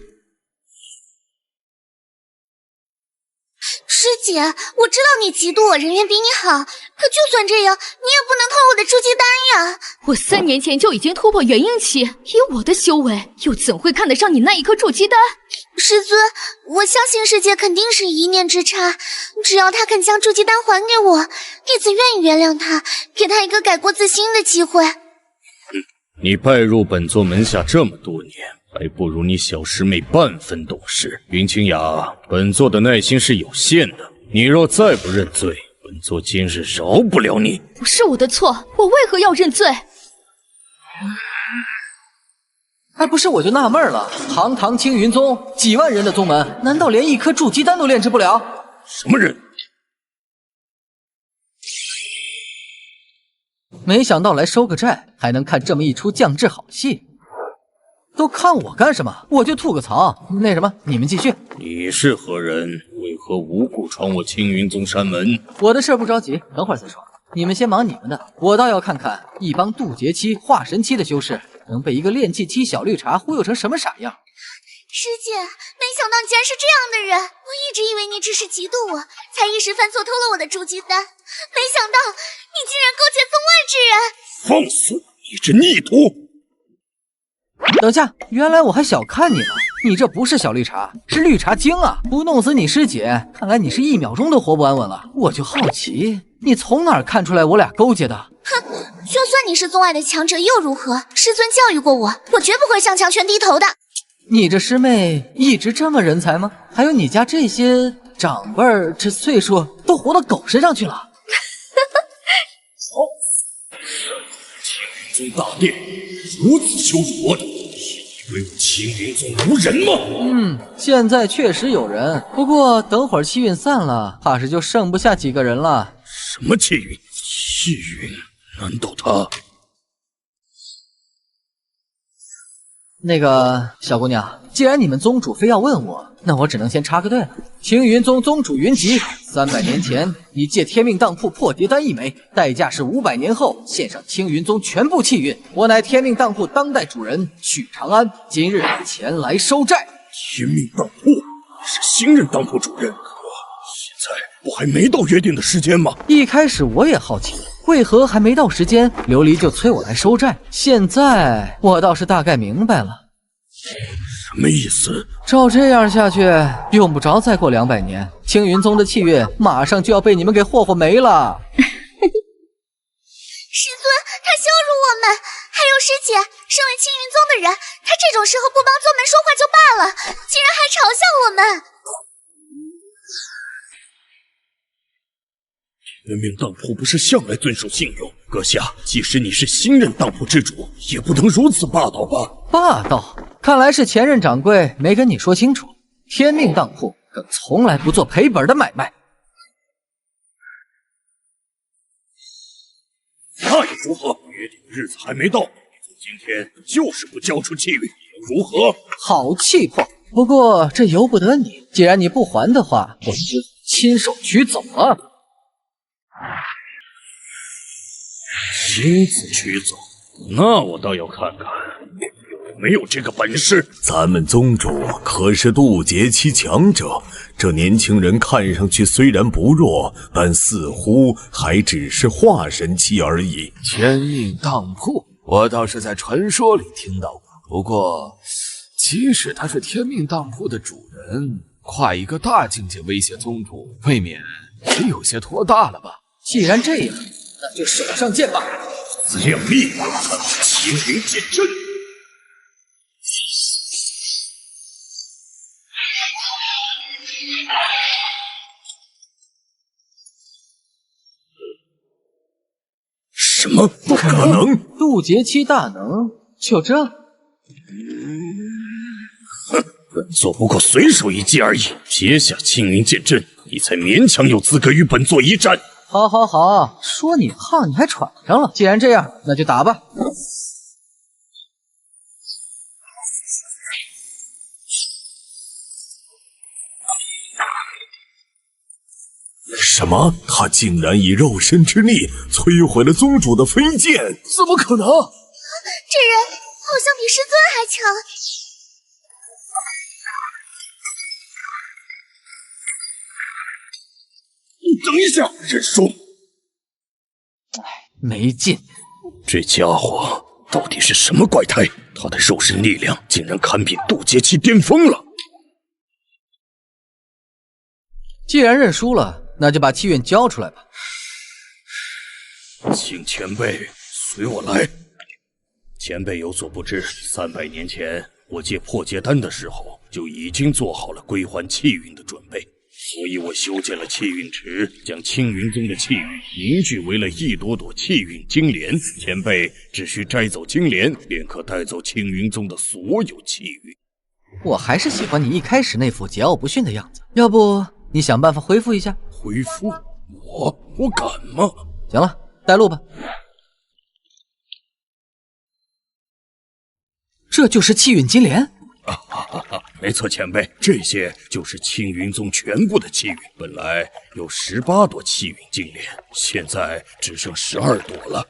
师姐，我知道你嫉妒我人缘比你好，可就算这样，你也不能偷我的筑基丹呀！我3年前就已经突破元婴期，以我的修为，又怎会看得上你那一颗筑基丹？师尊，我相信师姐肯定是一念之差，只要她肯将筑基丹还给我，弟子愿意原谅她，给她一个改过自新的机会。你拜入本座门下这么多年，还不如你小师妹半分懂事。云清雅，本座的耐心是有限的，你若再不认罪，本座今日饶不了你。不是我的错，我为何要认罪？还不是我就纳闷了，堂堂青云宗几万人的宗门，难道连一颗筑基丹都炼制不了？什么人？没想到来收个债，还能看这么一出降智好戏。都看我干什么？我就吐个槽。那什么，你们继续。你是何人？为何无故闯我青云宗山门？我的事不着急，等会儿再说。你们先忙你们的，我倒要看看一帮渡劫期、化神期的修士能被一个炼气期小绿茶忽悠成什么傻样。师姐，没想到你竟然是这样的人，我一直以为你只是嫉妒我，才一时犯错偷了我的筑基丹，没想到你竟然勾结宗外之人。放肆！你这逆徒！等下，原来我还小看你了，你这不是小绿茶，是绿茶精啊！不弄死你师姐，看来你是1秒钟都活不安稳了。我就好奇，你从哪儿看出来我俩勾结的？哼，就算你是宗外的强者又如何？师尊教育过我，我绝不会向强权低头的。你这师妹一直这么人才吗？还有你家这些长辈儿，这岁数都活到狗身上去了。好，青云宗大殿如此羞辱我等，以为我青云宗无人吗？现在确实有人，不过等会儿气运散了，怕是就剩不下几个人了。什么气运？气运？难道他？那个小姑娘，既然你们宗主非要问我，那我只能先插个队了。青云宗宗主云集，300年前你借天命当铺破蝶丹1枚，代价是500年后献上青云宗全部气运。我乃天命当铺当代主人许长安，今日前来收债。天命当铺，你是新任当铺主任，可现在不还没到约定的时间吗？一开始我也好奇，为何还没到时间，琉璃就催我来收债？现在我倒是大概明白了。什么意思？照这样下去，用不着再过200年，青云宗的气运马上就要被你们给霍霍没了。师尊，他羞辱我们！还有师姐，身为青云宗的人，他这种时候不帮宗门说话就罢了，竟然还嘲笑我们！天命当铺不是向来遵守信用？阁下，即使你是新任当铺之主，也不能如此霸道吧？霸道？看来是前任掌柜没跟你说清楚，天命当铺可从来不做赔本的买卖。那又如何？约定的日子还没到，你今天就是不交出气运，又如何？好气魄！不过这由不得你，既然你不还的话，我只亲手取走了。亲自取走？那我倒要看看有没有这个本事。咱们宗主可是渡劫期强者，这年轻人看上去虽然不弱，但似乎还只是化神期而已。天命当铺，我倒是在传说里听到过，不过即使他是天命当铺的主人，跨一个大境界威胁宗主，未免也有些拖大了吧？既然这样，那就手上剑吧。亮力，青云剑阵。什么？不可能！渡劫期大能，就这？本座不过随手一击而已，撇下青云剑阵，你才勉强有资格与本座一战。好，好，好，说你胖你还喘上了。既然这样，那就打吧。什么？他竟然以肉身之力摧毁了宗主的飞剑？怎么可能？这人好像比师尊还强。等一下，认输。没劲，这家伙到底是什么怪胎？他的肉身力量竟然堪比渡劫期巅峰了。既然认输了，那就把气运交出来吧。请前辈随我来。前辈有所不知，300年前我借破劫丹的时候，就已经做好了归还气运的准备。所以我修建了气运池，将青云宗的气运凝聚为了一朵朵气运金莲。前辈只需摘走金莲，便可带走青云宗的所有气运。我还是喜欢你一开始那副桀骜不驯的样子，要不你想办法恢复一下？恢复？我敢吗？行了，带路吧。这就是气运金莲。没错，前辈，这些就是青云宗全部的气运。本来有18朵气运精莲，现在只剩12朵了。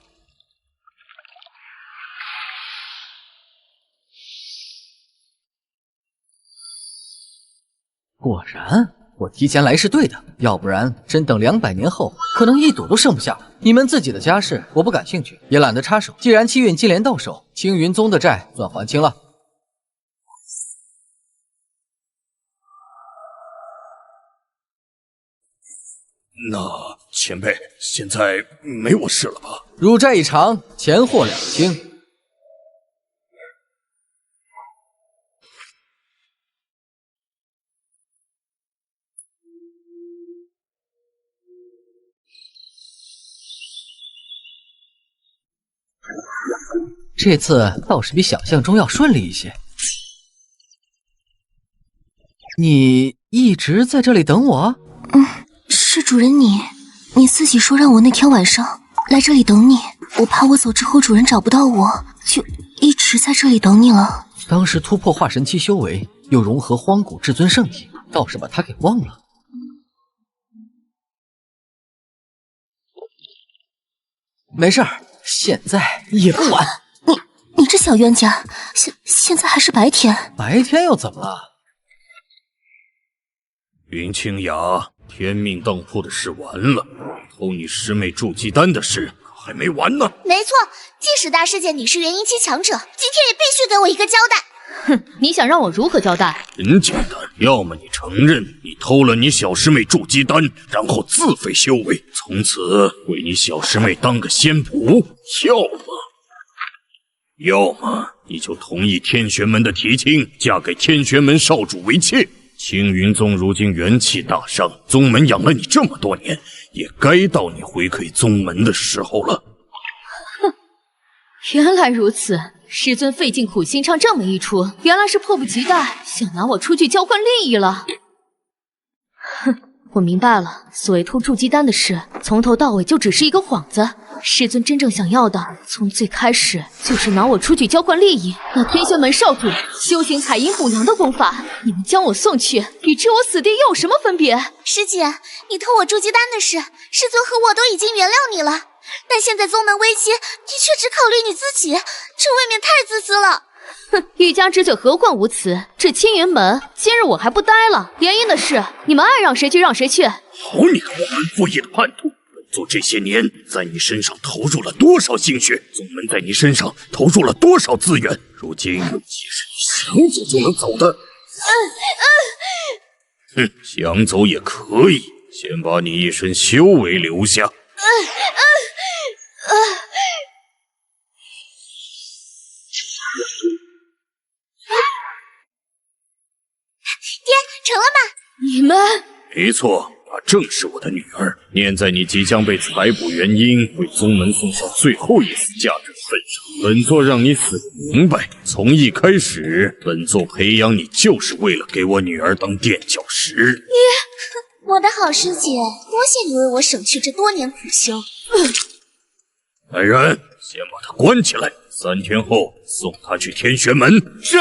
果然，我提前来是对的，要不然真等200年后，可能1朵都剩不下了。你们自己的家事我不感兴趣，也懒得插手。既然气运金莲到手，青云宗的债算还清了。那前辈，现在没我事了吧？汝债已偿，钱货两清。这次倒是比想象中要顺利一些。你一直在这里等我？是主人你自己说让我那天晚上来这里等你，我怕我走之后主人找不到我，就一直在这里等你了。当时突破化神期修为，又融合荒古至尊圣体，倒是把他给忘了。没事儿，现在也不晚。你这小冤家，现在还是白天。白天又怎么了？云清雅，天命当铺的事完了，偷你师妹筑基丹的事还没完呢。没错，即使大事件你是元婴期强者，今天也必须给我一个交代。哼，你想让我如何交代？很简单，要么你承认你偷了你小师妹筑基丹，然后自废修为，从此为你小师妹当个仙仆；要么你就同意天玄门的提亲，嫁给天玄门少主为妾。青云宗如今元气大伤，宗门养了你这么多年，也该到你回馈宗门的时候了。哼，原来如此，师尊费尽苦心唱这么一出，原来是迫不及待想拿我出去交换利益了。哼，我明白了，所谓偷筑基丹的事，从头到尾就只是一个幌子。师尊真正想要的，从最开始就是拿我出去交换利益。那天玄门少主修行采阴补阳的功法，你们将我送去，与置我死地又有什么分别？师姐，你偷我筑基丹的事，师尊和我都已经原谅你了。但现在宗门危机，你却只考虑你自己，这未免太自私了。哼，欲加之罪，何患无辞？这青云门，今日我还不待了。联姻的事，你们爱让谁去让谁去。好你个忘恩负义的叛徒！本座这些年在你身上投入了多少心血，宗门在你身上投入了多少资源，如今即使你想走就能走的。哼，想走也可以，先把你一身修为留下。爹，成了吗？你们没错，她正是我的女儿。念在你即将被采补元婴，为宗门送上最后一丝价值的份上，本座让你死得明白。从一开始，本座培养你就是为了给我女儿当垫脚石。爹，我的好师姐，多谢你为我省去这多年苦修。来人，先把她关起来，3天后送她去天玄门。是。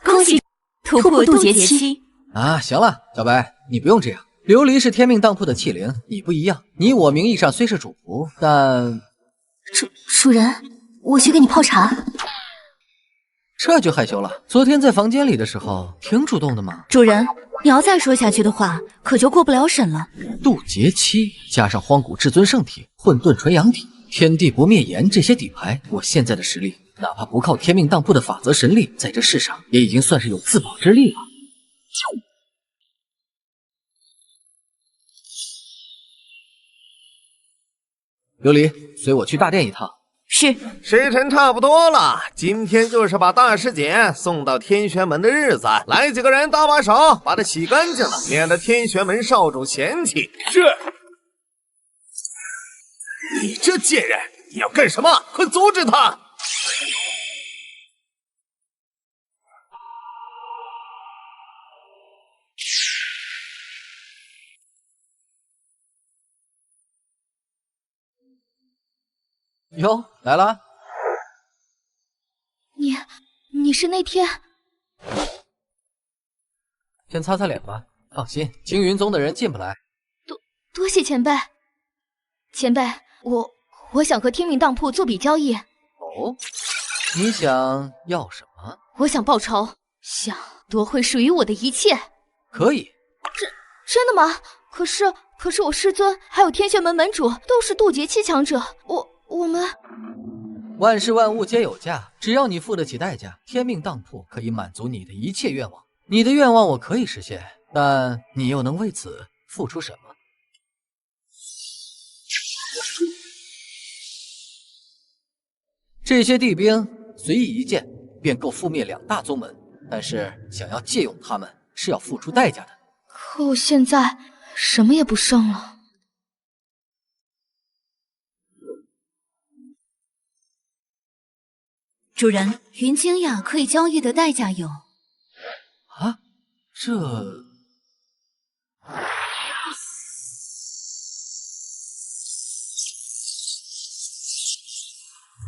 恭喜突破渡劫期啊！行了，小白，你不用这样。琉璃是天命当铺的器灵，你不一样。你我名义上虽是主仆，但主人，我去给你泡茶。这就害羞了？昨天在房间里的时候挺主动的嘛。主人，你要再说下去的话，可就过不了审了。渡劫期加上荒古至尊圣体、混沌纯阳体、天地不灭炎这些底牌，我现在的实力，哪怕不靠天命当铺的法则神力，在这世上也已经算是有自保之力了。琉璃，随我去大殿一趟。是。时辰差不多了，今天就是把大师姐送到天玄门的日子。来几个人搭把手，把她洗干净了，免得天玄门少主嫌弃。是。你这贱人，你要干什么？快阻止他！哟，来了。你是那天？先擦擦脸吧，放心，青云宗的人进不来。多谢前辈。前辈，我想和天命当铺做笔交易。哦，你想要什么？我想报仇，想夺回属于我的一切。可以。真的吗？可是我师尊还有天玄门门主都是渡劫期强者，我们。万事万物皆有价，只要你付得起代价，天命当铺可以满足你的一切愿望。你的愿望我可以实现，但你又能为此付出什么？这些地兵随意一剑便够覆灭2大宗门，但是想要借用他们是要付出代价的。可我现在什么也不剩了。主人，云清雅可以交易的代价有……啊，这……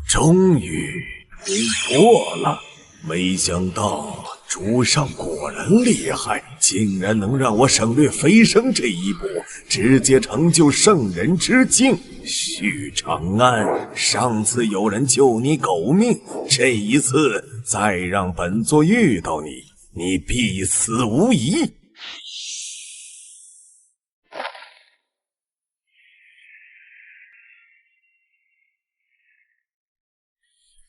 终于突破了，没想到主上果然厉害，竟然能让我省略飞升这一步，直接成就圣人之境。许长安，上次有人救你狗命，这一次再让本座遇到你，你必死无疑。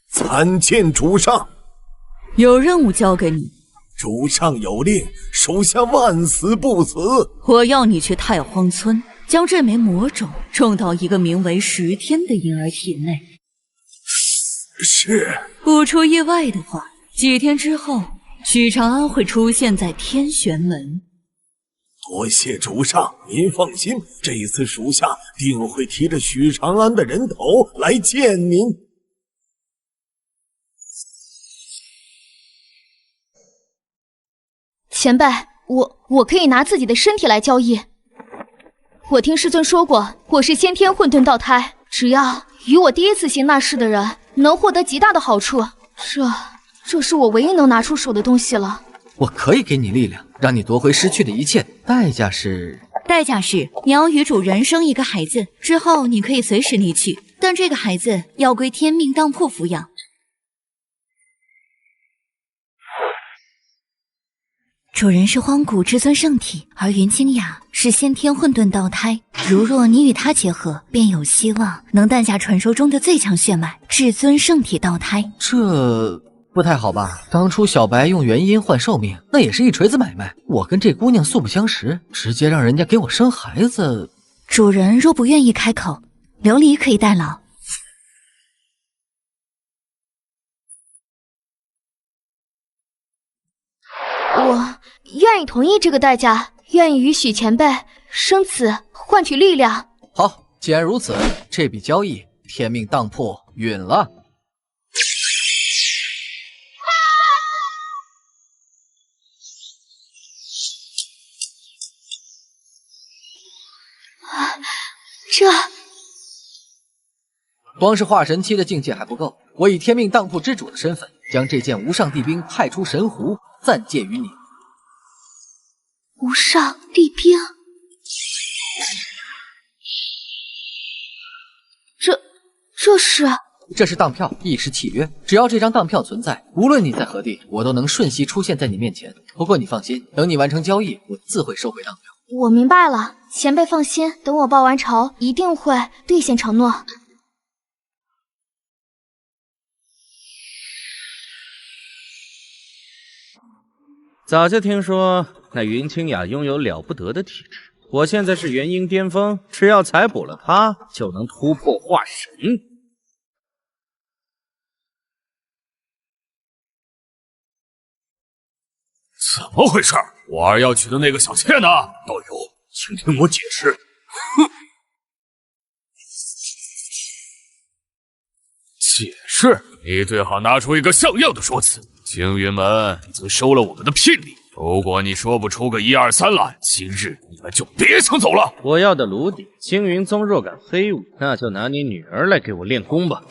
参见主上。有任务交给你。主上有令，属下万死不辞。我要你去太荒村，将这枚魔种种到一个名为10天的婴儿体内。是。不出意外的话，几天之后，许长安会出现在天玄门。多谢主上，您放心，这一次属下定会提着许长安的人头来见您。前辈，我可以拿自己的身体来交易。我听师尊说过，我是先天混沌道胎，只要与我第一次行那事的人，能获得极大的好处。这是我唯一能拿出手的东西了。我可以给你力量，让你夺回失去的一切，代价是你要与主人生一个孩子，之后你可以随时离去，但这个孩子要归天命当铺抚养。主人是荒古至尊圣体，而云清雅是先天混沌道胎。如若你与他结合，便有希望能诞下传说中的最强血脉至尊圣体道胎。这不太好吧？当初小白用元婴换寿命，那也是一锤子买卖。我跟这姑娘素不相识，直接让人家给我生孩子。主人若不愿意开口，琉璃可以代劳。我愿意同意这个代价，愿意与许前辈生子换取力量。好，既然如此，这笔交易天命当铺允了。光是化神期的境界还不够，我以天命当铺之主的身份，将这件无上帝兵派出神湖，暂借于你。无上帝兵，这是当票，亦是契约。只要这张当票存在，无论你在何地，我都能瞬息出现在你面前。不过你放心，等你完成交易，我自会收回当票。我明白了，前辈放心，等我报完仇，一定会兑现承诺。早就听说那云清雅拥有了不得的体质，我现在是元婴巅峰，只要采补了她，就能突破化神。怎么回事？我儿要娶的那个小妾呢？道友，请听我解释。哼！是你最好拿出一个像样的说辞。青云门曾收了我们的聘礼，如果你说不出个1、2、3来，今日你们就别想走了。我要的炉鼎，青云宗若敢黑我，那就拿你女儿来给我练功吧。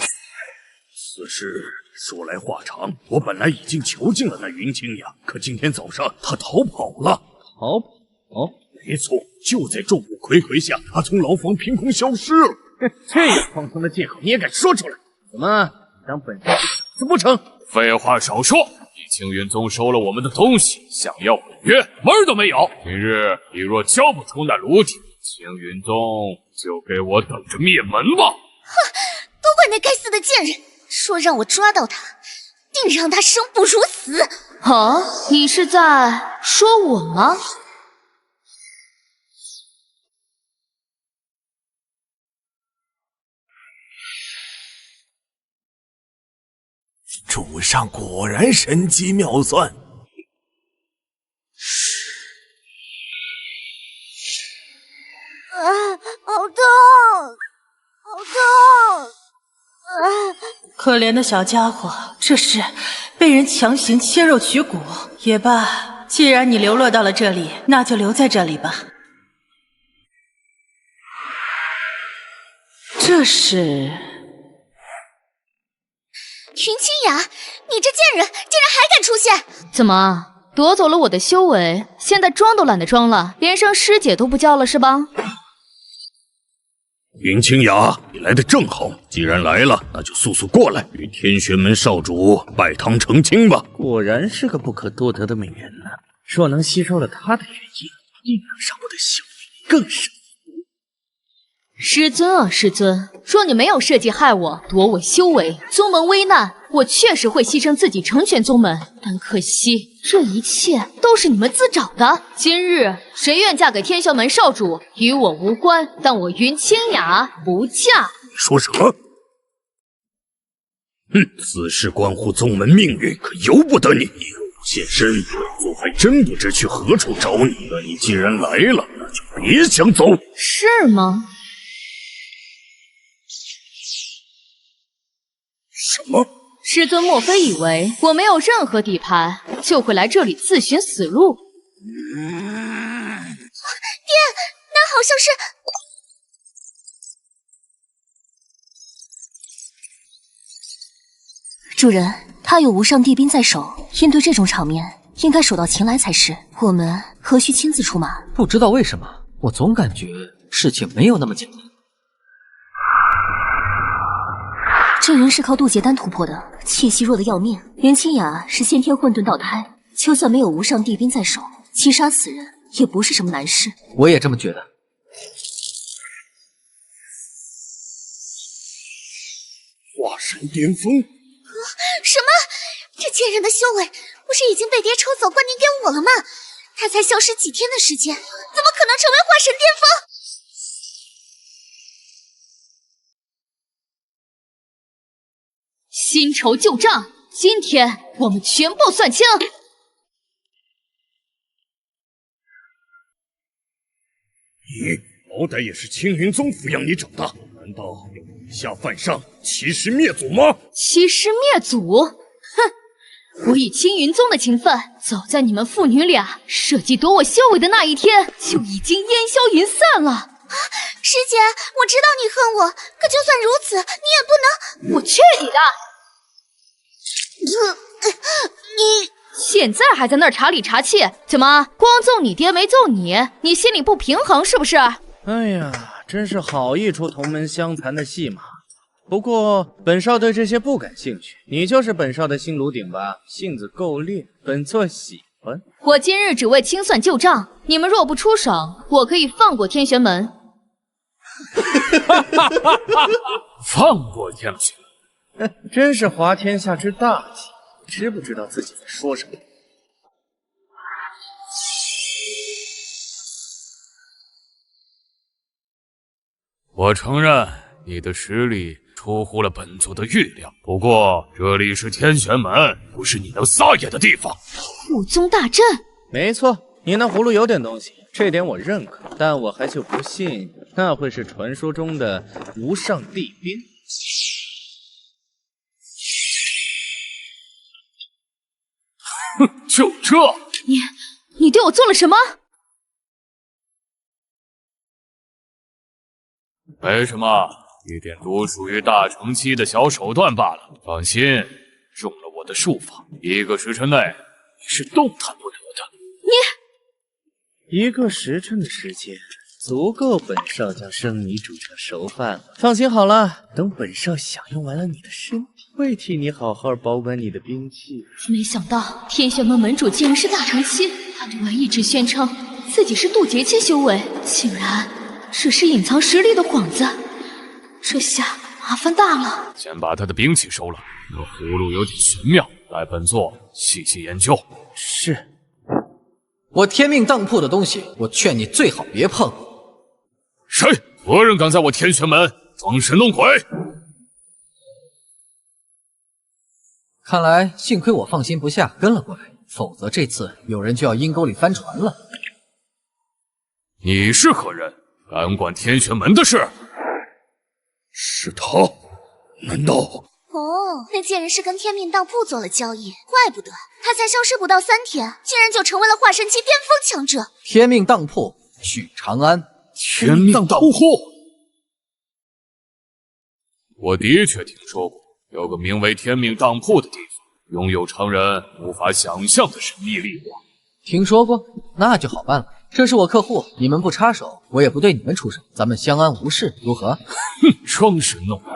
此事说来话长，我本来已经囚禁了那云清雅，可今天早上她逃跑了。逃跑？没错，就在众目睽睽下，她从牢房凭空消失了。这样荒唐的借口你也敢说出来？怎么，当本少是傻子不成？废话少说，你青云宗收了我们的东西，想要毁约，门儿都没有。今日你若交不出那炉鼎，青云宗就给我等着灭门吧！哼，都怪那该死的贱人，说让我抓到他，定让他生不如死。啊，你是在说我吗？主上果然神机妙算。好痛，好痛！可怜的小家伙，这是被人强行切肉取骨也罢。既然你流落到了这里，那就留在这里吧。这是云清雅，你这贱人竟然还敢出现！怎么夺走了我的修为，现在装都懒得装了，连声师姐都不叫了是吧？云清雅，你来的正好，既然来了，那就速速过来，与天玄门少主拜堂成亲吧。果然是个不可多得的美人呢。若能吸收了她的元婴，定能让我的修为更上。师尊啊，师尊，若你没有设计害我，夺我修为，宗门危难，我确实会牺牲自己成全宗门。但可惜，这一切都是你们自找的。今日谁愿嫁给天玄门少主，与我无关，但我云清雅不嫁。你说什么？此事关乎宗门命运，可由不得你。现身，本座还真不知去何处找你。那你既然来了，那就别想走。是吗？什么？师尊莫非以为我没有任何底牌，就会来这里自寻死路？爹，那好像是……主人，他有无上帝兵在手，应对这种场面，应该手到擒来才是。我们何须亲自出马？不知道为什么，我总感觉事情没有那么简单。这人是靠渡劫丹突破的，气息弱得要命。袁清雅是先天混沌道胎，就算没有无上帝兵在手，击杀此人也不是什么难事。我也这么觉得。华山巅峰？什么？这贱人的修为不是已经被爹抽走灌定给我了吗？他才消失几天的时间，怎么可能成为华神巅峰？新仇旧账，今天我们全部算清。你好歹也是青云宗抚养你长大，难道要以下犯上，欺师灭祖吗？欺师灭祖？哼！我与青云宗的情分，早在你们父女俩设计夺我修为的那一天就已经烟消云散了。师姐，我知道你恨我，可就算如此，你也不能……我去你的！你现在还在那儿查理查气？怎么光揍你爹没揍你？你心里不平衡是不是？哎呀，真是好一出同门相残的戏码。不过本少对这些不感兴趣，你就是本少的新炉鼎吧？性子够烈，本座喜欢。我今日只为清算旧账，你们若不出手，我可以放过天玄门。放过天玄门？真是滑天下之大稽，知不知道自己在说什么？我承认你的实力出乎了本座的预料，不过这里是天玄门，不是你能撒野的地方。武宗大阵，没错，你那葫芦有点东西，这点我认可，但我还就不信那会是传说中的无上帝兵。哼，就这？你对我做了什么？没什么，一点独属于大乘期的小手段罢了。放心，中了我的术法，1个时辰内你是动弹不得的。1个时辰的时间，足够本少将生米煮成熟饭了。放心好了，等本少享用完了你的身体，会替你好好保管你的兵器。没想到天玄门门主竟然是大乘期，他对外一直宣称自己是渡劫期修为，竟然只是隐藏实力的幌子，这下麻烦大了。先把他的兵器收了，那葫芦有点玄妙，待本座细细研究。是。我天命当铺的东西，我劝你最好别碰。谁？何人敢在我天玄门装神弄鬼？看来幸亏我放心不下跟了过来，否则这次有人就要阴沟里翻船了。你是何人？敢管天玄门的事？是他？难道？哦，那贱人是跟天命当铺做了交易，怪不得他才消失不到3天，竟然就成为了化神期巅峰强者。天命当铺，许长安。天命当铺，我的确听说过，有个名为天命当铺的地方，拥有常人无法想象的神秘力量。听说过，那就好办了。这是我客户，你们不插手，我也不对你们出手，咱们相安无事，如何？哼，装神弄鬼！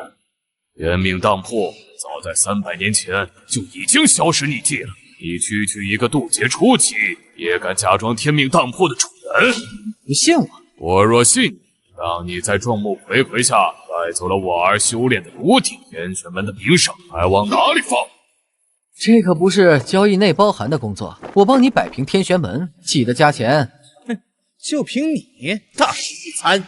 天命当铺早在300年前就已经消失匿迹了。你区区一个渡劫初期，也敢假装天命当铺的主人？不信我？我若信你，让你在众目睽睽下带走了我儿修炼的炉鼎，天玄门的名声还往哪里放？这可不是交易内包含的工作，我帮你摆平天玄门，记得加钱。哼，就凭你，大吃一餐。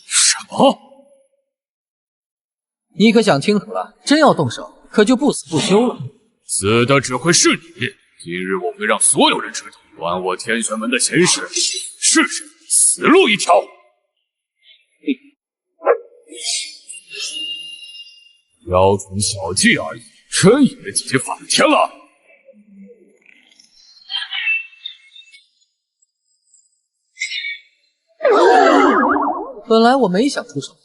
什么？你可想清楚了，真要动手，可就不死不休了。死的只会是你。今日我会让所有人知道，管我天玄门的闲事，是谁死路一条。雕虫小技而已，真以为自己反天了？本来我没想出手，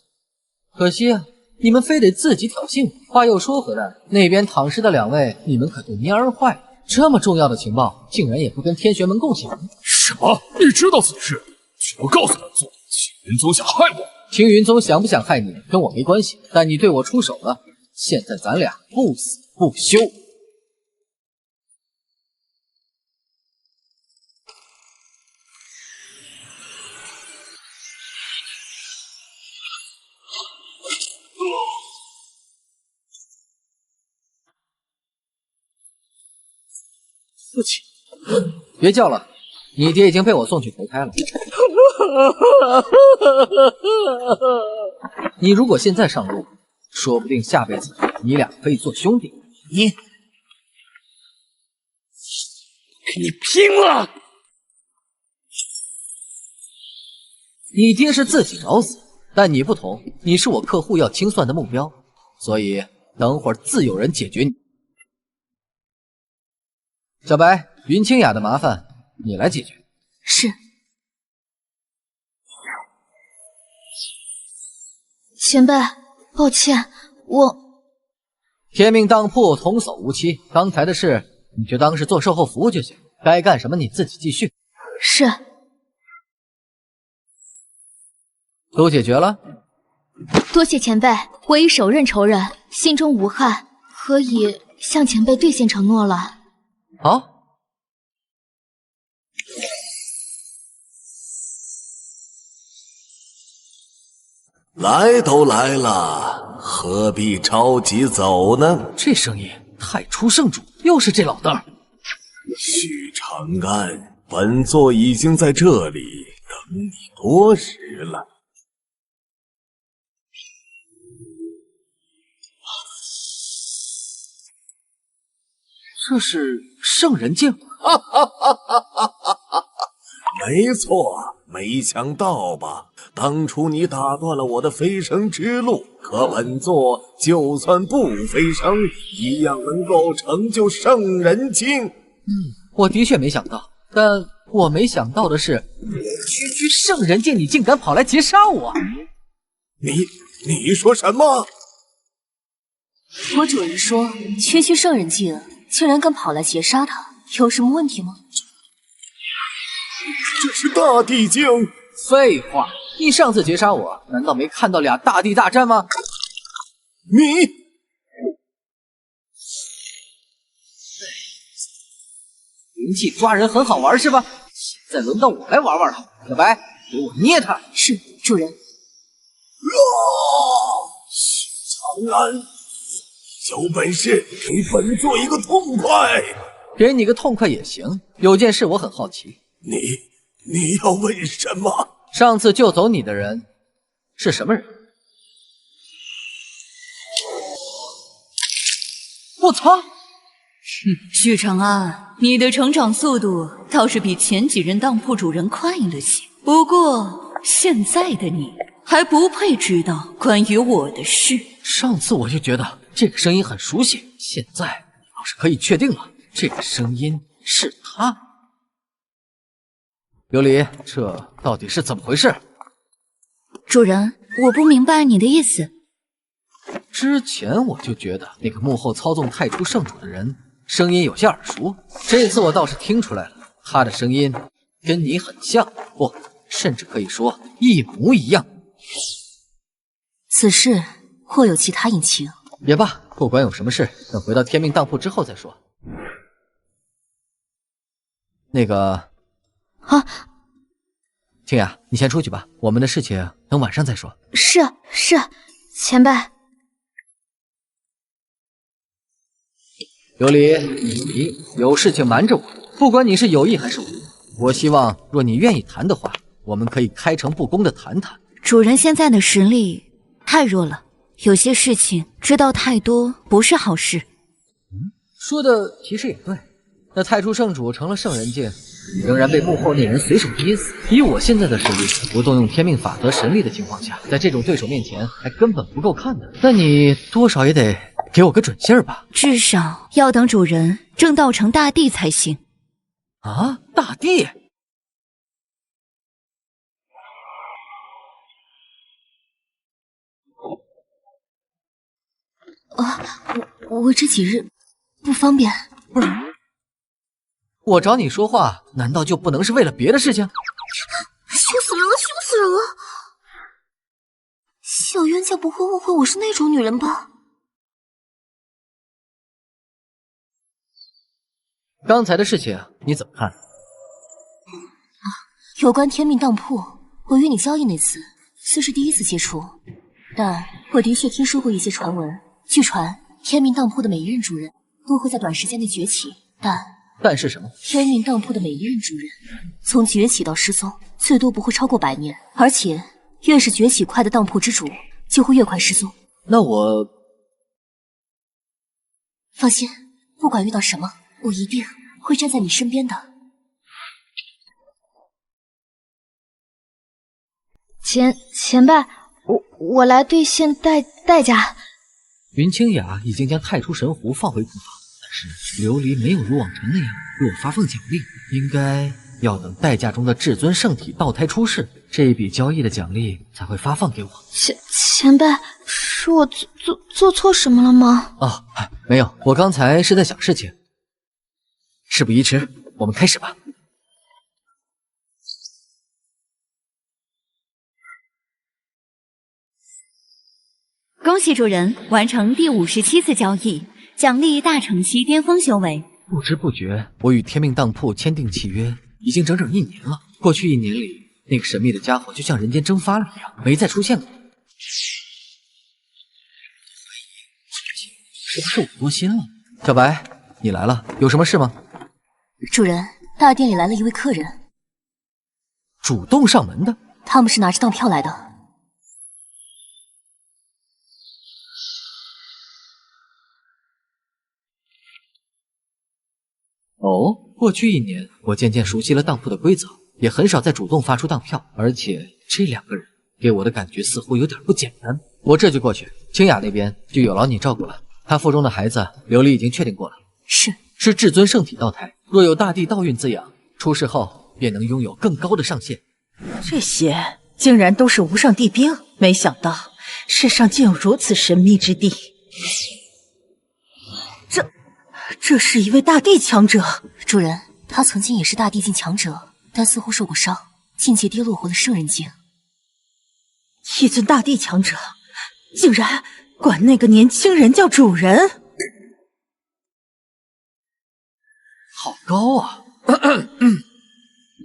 可惜啊，你们非得自己挑衅我。话又说回来，那边躺尸的2位，你们可对蔫儿坏了。这么重要的情报，竟然也不跟天玄门共享。什么？你知道此事，却不告诉本座？青云宗想害我？青云宗想不想害你，跟我没关系。但你对我出手了，现在咱俩不死不休。父亲，别叫了，你爹已经被我送去投胎了。你如果现在上路，说不定下辈子你俩可以做兄弟。你，跟你拼了！你爹是自己找死，但你不同，你是我客户要清算的目标，所以等会儿自有人解决你。小白，云清雅的麻烦你来解决。是。前辈，抱歉，我天命当铺童叟无欺，刚才的事你就当是做售后服务就行，该干什么你自己继续。是。都解决了？多谢前辈，我已手刃仇人，心中无憾，可以向前辈兑现承诺了。好。来都来了，何必着急走呢？这声音太初圣主，又是这老道。许长安，本座已经在这里等你多时了。这是圣人剑法。没错，没想到吧？当初你打断了我的飞升之路，可本座就算不飞升，一样能够成就圣人境。我的确没想到，但我没想到的是，区圣人境，你竟敢跑来劫杀我！你说什么？我主人说，区圣人境竟然敢跑来劫杀他，有什么问题吗？这是大地境。废话，你上次劫杀我，难道没看到俩大地大战吗？灵气抓人很好玩是吧？现在轮到我来玩玩了，小白，给我捏他！是，主人。许长安，有本事给本座一个痛快！给你个痛快也行。有件事我很好奇，你要问什么？上次救走你的人是什么人？我操！许长安，你的成长速度倒是比前几任当铺主人快了些。不过现在的你还不配知道关于我的事。上次我就觉得这个声音很熟悉，现在要是可以确定了，这个声音是他。琉璃，这到底是怎么回事？主人，我不明白你的意思。之前我就觉得那个幕后操纵太初圣主的人声音有些耳熟，这次我倒是听出来了，他的声音跟你很像，不，甚至可以说一模一样。此事或有其他隐情。也罢，不管有什么事，等回到天命当铺之后再说。那个清雅，你先出去吧，我们的事情等晚上再说。是，前辈。琉璃，你有事情瞒着我，不管你是有意还是无意，我希望若你愿意谈的话，我们可以开诚布公的谈谈。主人现在的实力太弱了，有些事情知道太多不是好事。说的其实也对，那太初圣主成了圣人境，仍然被幕后那人随手捏死。以我现在的实力，不动用天命法则神力的情况下，在这种对手面前还根本不够看的。那你多少也得给我个准信儿吧？至少要等主人正道成大帝才行。啊，大帝？我这几日不方便。不是，我找你说话，难道就不能是为了别的事情？羞死人了，羞死人了！小冤家不会误会我是那种女人吧？刚才的事情你怎么看？有关天命当铺，我与你交易那次虽是第一次接触，但我的确听说过一些传闻。据传，天命当铺的每一任主人都会在短时间内崛起，但是什么？天命当铺的每一任主人从崛起到失踪，最多不会超过100年，而且越是崛起快的当铺之主，就会越快失踪。那我放心，不管遇到什么，我一定会站在你身边的。前辈，我来兑现代价。云清雅已经将太初神壶放回库房，但是琉璃没有如往常那样给我发放奖励，应该要等代价中的至尊圣体道胎出世，这一笔交易的奖励才会发放给我。前辈，是我做错什么了吗？哦，没有，我刚才是在想事情。事不宜迟，我们开始吧。恭喜主人完成第57次交易，奖励大成期巅峰修为。不知不觉，我与天命当铺签订契约已经整整1年了。过去1年里，那个神秘的家伙就像人间蒸发了一样，没再出现过。是不是我多心了？小白，你来了，有什么事吗？主人，大殿里来了一位客人，主动上门的？他们是拿着当票来的。哦，过去1年，我渐渐熟悉了当铺的规则。也很少再主动发出当票，而且这两个人给我的感觉似乎有点不简单。我这就过去，清雅那边就有劳你照顾了。她腹中的孩子，琉璃已经确定过了，是至尊圣体道胎，若有大地道运滋养，出世后便能拥有更高的上限。这些竟然都是无上帝兵，没想到世上竟有如此神秘之地。这是一位大地强者。主人，他曾经也是大地境强者，但似乎受过伤，境界跌落回了圣人境。一尊大地强者，竟然管那个年轻人叫主人，好高啊！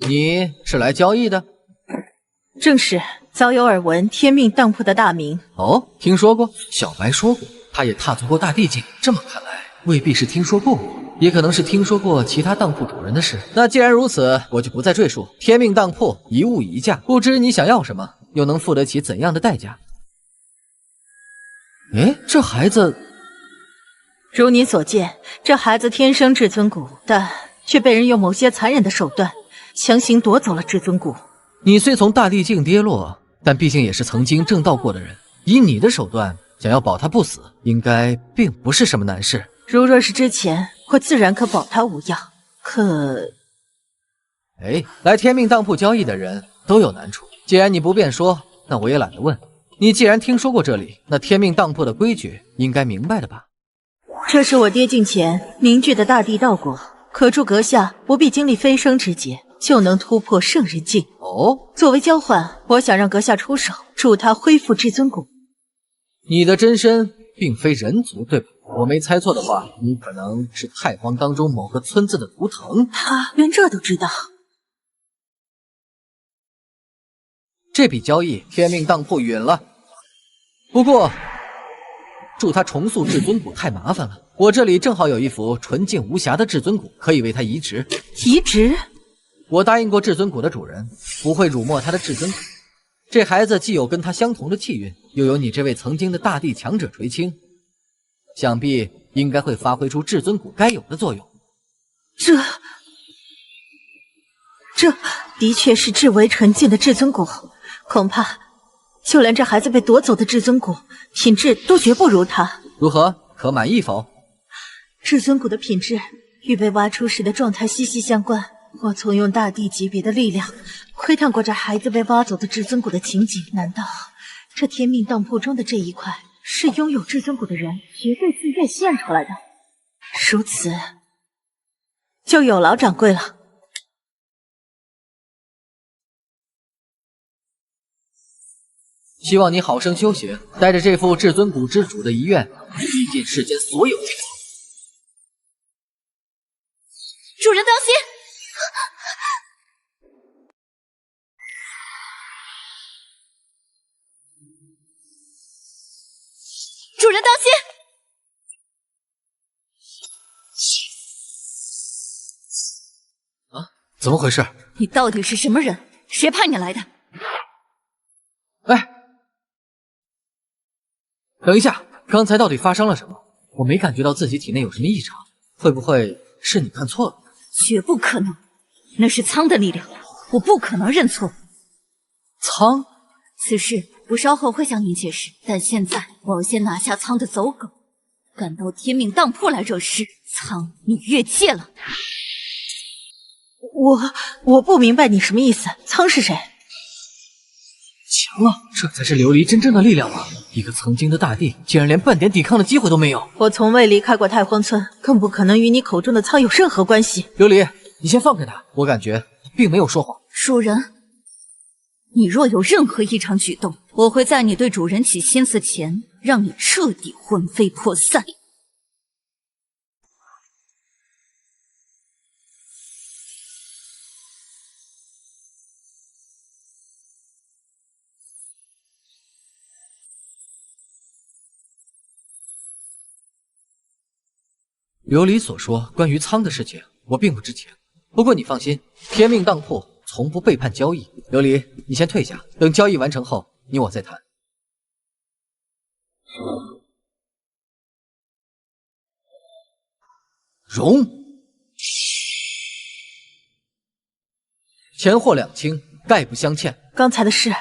你是来交易的？正是，早有耳闻天命当铺的大名。哦，听说过。小白说过，他也踏足过大地境。这么看来，未必是听说过我，也可能是听说过其他当铺主人的事。那既然如此，我就不再赘述。天命当铺一物一价，不知你想要什么，又能付得起怎样的代价？哎，这孩子……如你所见，这孩子天生至尊骨，但却被人用某些残忍的手段强行夺走了至尊骨。你虽从大地境跌落，但毕竟也是曾经正道过的人，以你的手段想要保他不死，应该并不是什么难事。如若是之前，我自然可保他无恙。可……哎，来天命当铺交易的人都有难处，既然你不便说，那我也懒得问。你既然听说过这里，那天命当铺的规矩应该明白的吧？这是我爹境前凝聚的大地道果，可助阁下不必经历飞升之劫，就能突破圣人境。哦，作为交换，我想让阁下出手，助他恢复至尊骨。你的真身并非人族，对吧？我没猜错的话，你可能是太荒当中某个村子的图腾。他连这都知道。这笔交易，天命当铺允了。不过，助他重塑至尊骨太麻烦了。我这里正好有一副纯净无瑕的至尊骨，可以为他移植。移植？我答应过至尊骨的主人，不会辱没他的至尊骨。这孩子既有跟他相同的气运，又有你这位曾经的大地强者垂青，想必应该会发挥出至尊骨该有的作用。这的确是至为纯净的至尊骨，恐怕就连这孩子被夺走的至尊骨品质都绝不如他。如何？可满意否？至尊骨的品质与被挖出时的状态息息相关。我曾用大地级别的力量窥探过这孩子被挖走的至尊骨的情景，难道这天命当铺中的这一块是拥有至尊骨的人绝对自愿献出来的？如此，就有劳掌柜了。希望你好生修行，带着这副至尊骨之主的遗愿，历尽世间所有境界。主人当心！主人当心！啊，怎么回事？你到底是什么人？谁派你来的？哎，等一下，刚才到底发生了什么？我没感觉到自己体内有什么异常，会不会是你看错了？绝不可能，那是苍的力量，我不可能认错。苍？此事我稍后会向您解释，但现在我要先拿下苍的走狗。敢到天命当铺来惹事，苍，你越界了。我不明白你什么意思，苍是谁？强啊，这才是琉璃真正的力量吗？一个曾经的大帝，竟然连半点抵抗的机会都没有。我从未离开过太荒村，更不可能与你口中的苍有任何关系。琉璃，你先放开他，我感觉他并没有说谎。主人，你若有任何异常举动，我会在你对主人起心思前，让你彻底魂飞魄散。琉璃所说关于苍的事情，我并不知情。不过你放心，天命当铺从不背叛交易。琉璃，你先退下，等交易完成后，你我再谈。容，钱货两清，概不相欠。刚才的事，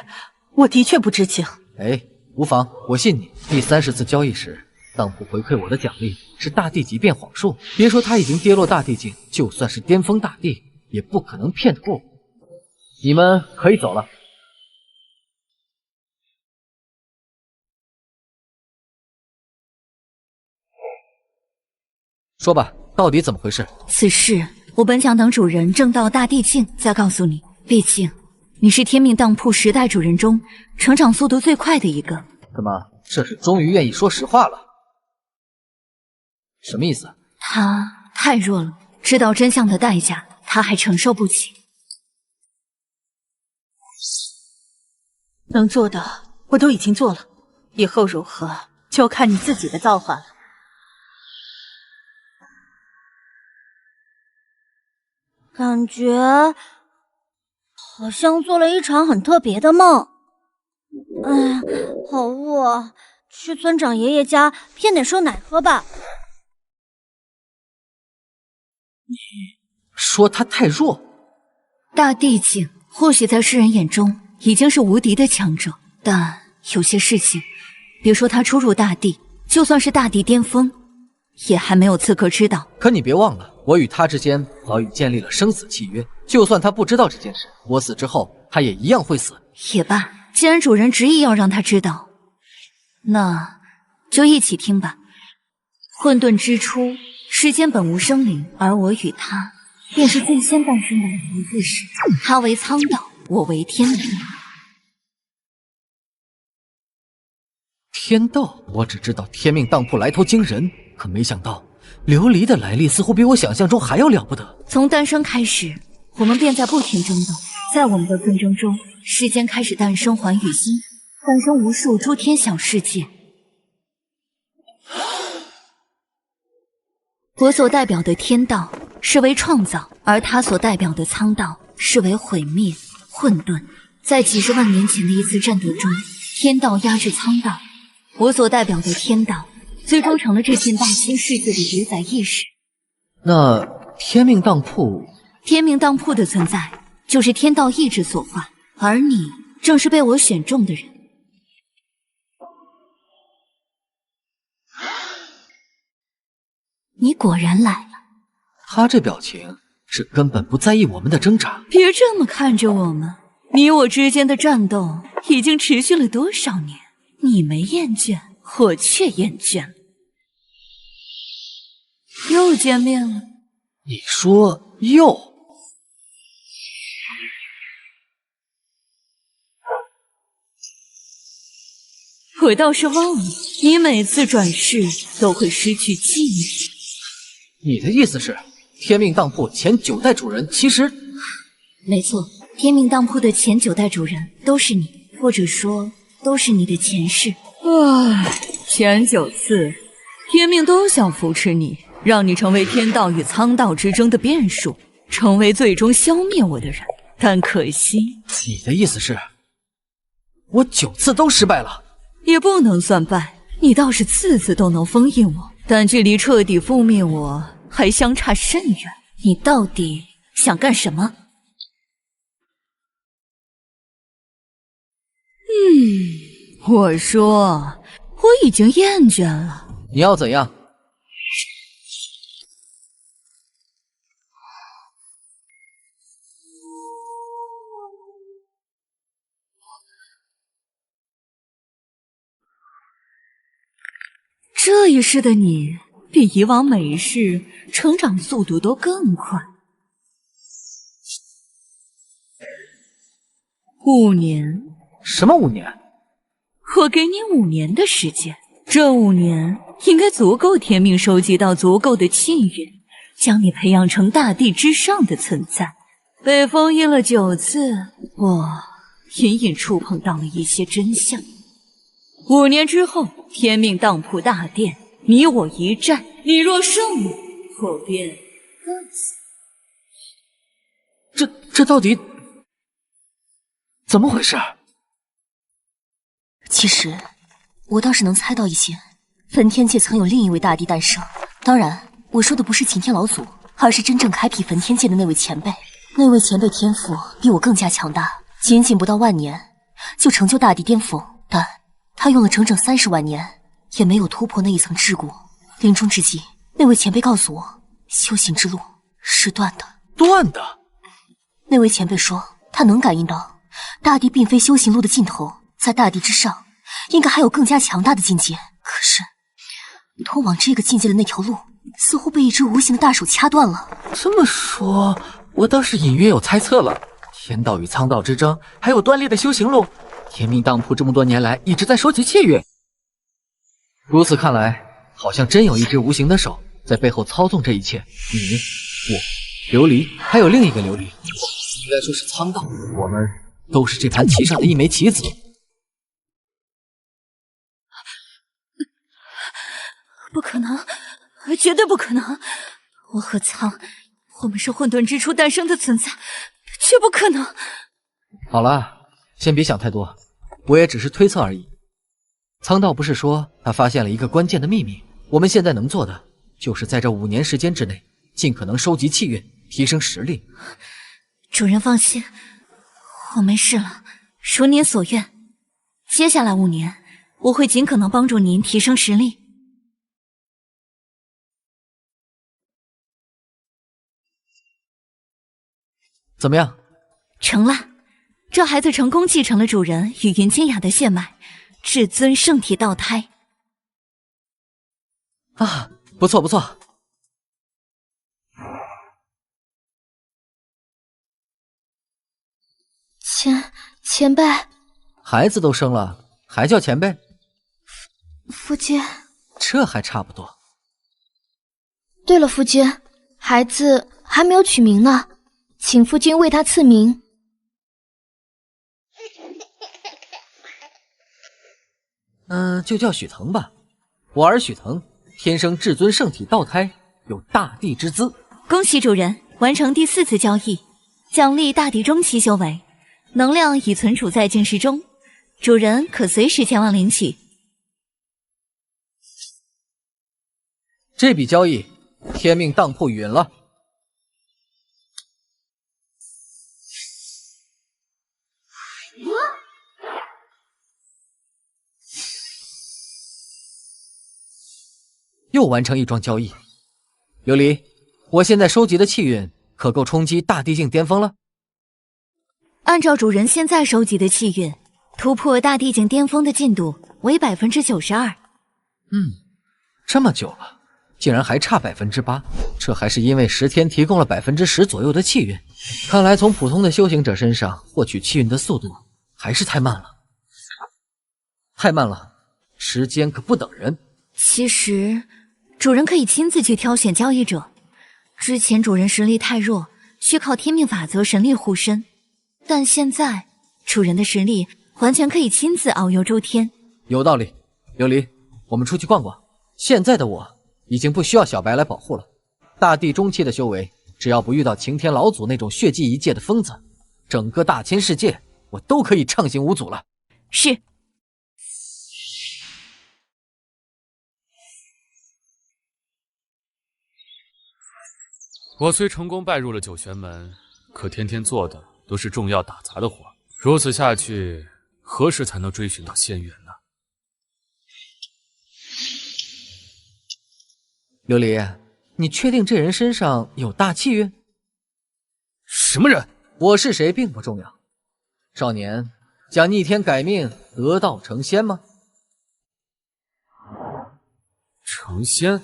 我的确不知情。哎，无妨，我信你。第30次交易时，当铺回馈我的奖励是大地级变谎术。别说他已经跌落大地境，就算是巅峰大帝，也不可能骗得过我。你们可以走了。说吧，到底怎么回事？此事我本想等主人正到大地境再告诉你，毕竟你是天命当铺10代主人中成长速度最快的一个。怎么，这是终于愿意说实话了？什么意思？他太弱了，知道真相的代价他还承受不起。能做的我都已经做了，以后如何就看你自己的造化了。感觉好像做了一场很特别的梦。哎，好饿，去村长爷爷家骗点瘦奶喝吧。说他太弱？大地境或许在世人眼中已经是无敌的强者，但有些事情，别说他初入大地，就算是大地巅峰，也还没有刺客知道。可你别忘了，我与他之间早已建立了生死契约，就算他不知道这件事，我死之后他也一样会死。也罢，既然主人执意要让他知道，那就一起听吧。混沌之初，世间本无生灵，而我与他便是最先诞生的两位故事。他为苍道，我为天道。天道，我只知道天命当铺来头惊人，可没想到琉璃的来历似乎比我想象中还要了不得。从诞生开始，我们便在不停争斗，在我们的纷争中，世间开始诞生寰宇星，诞生无数诸天小世界。我所代表的天道是为创造，而他所代表的苍道是为毁灭、混沌。在几十万年前的一次战斗中，天道压制苍道，我所代表的天道最终成了这片大千世界的主宰意识。那天命当铺，天命当铺的存在就是天道意志所化，而你正是被我选中的人。你果然来了。他这表情是根本不在意我们的挣扎。别这么看着我们，你我之间的战斗已经持续了多少年？你没厌倦，我却厌倦了。又见面了。你说又？我倒是忘了，你每次转世都会失去记忆。你的意思是，天命当铺前9代主人其实……没错，天命当铺的前9代主人都是你，或者说都是你的前世。唉，前9次，天命都想扶持你，让你成为天道与苍道之争的变数，成为最终消灭我的人。但可惜，你的意思是，我9次都失败了？也不能算败，你倒是次次都能封印我，但距离彻底覆灭我还相差甚远。你到底想干什么？我说，我已经厌倦了。你要怎样？这一世的你，比以往每一世成长速度都更快。5年？什么5年？我给你5年的时间，这5年应该足够天命收集到足够的气运，将你培养成大地之上的存在。被封印了9次，我隐隐触碰到了一些真相。5年之后，天命当铺大殿，你我一战，你若胜了，我便干死。这到底怎么回事？其实我倒是能猜到一些，焚天界曾有另一位大帝诞生。当然，我说的不是擎天老祖，而是真正开辟焚天界的那位前辈。那位前辈天赋比我更加强大，仅仅不到万年就成就大地巅峰，但他用了整整30万年，也没有突破那一层桎梏。临终之际，那位前辈告诉我，修行之路是断的。断的？那位前辈说，他能感应到大地并非修行路的尽头，在大地之上，应该还有更加强大的境界。可是，通往这个境界的那条路，似乎被一只无形的大手掐断了。这么说，我倒是隐约有猜测了。天道与苍道之争，还有断裂的修行路，天命当铺这么多年来一直在收集契约。如此看来，好像真有一只无形的手在背后操纵这一切。你、我、琉璃，还有另一个琉璃，应该说是苍道，我们都是这盘棋上的一枚棋子。不可能，绝对不可能！我和苍，我们是混沌之初诞生的存在，绝不可能。好了，先别想太多，我也只是推测而已。苍道不是说他发现了一个关键的秘密？我们现在能做的，就是在这5年时间之内，尽可能收集契约，提升实力。主人放心，我没事了，如您所愿。接下来5年，我会尽可能帮助您提升实力。怎么样？成了，这孩子成功继承了主人与云清雅的血脉，至尊圣体道胎。啊，不错不错。前辈，孩子都生了，还叫前辈？夫君，这还差不多。对了，夫君，孩子还没有取名呢，请夫君为他赐名。就叫许腾吧。我儿许腾，天生至尊圣体道胎，有大地之姿。恭喜主人完成第4次交易，奖励大地中期修为，能量已存储在晶石中，主人可随时前往领取。这笔交易，天命当铺允了。又完成一桩交易。琉璃，我现在收集的气运可够冲击大地境巅峰了。按照主人现在收集的气运，突破大地境巅峰的进度为92%。这么久了，竟然还差8%，这还是因为10天提供了10%左右的气运。看来从普通的修行者身上获取气运的速度还是太慢了。太慢了，时间可不等人。其实主人可以亲自去挑选交易者，之前主人实力太弱，需靠天命法则神力护身，但现在主人的实力完全可以亲自遨游周天。有道理。琉璃，我们出去逛逛。现在的我已经不需要小白来保护了，大地中期的修为，只要不遇到擎天老祖那种血祭一界的疯子，整个大千世界我都可以畅行无阻了。是。我虽成功拜入了九玄门，可天天做的都是重要打杂的活，如此下去，何时才能追寻到仙缘呢？琉璃，你确定这人身上有大气运？什么人？我是谁并不重要。少年，想逆天改命，得道成仙吗？成仙？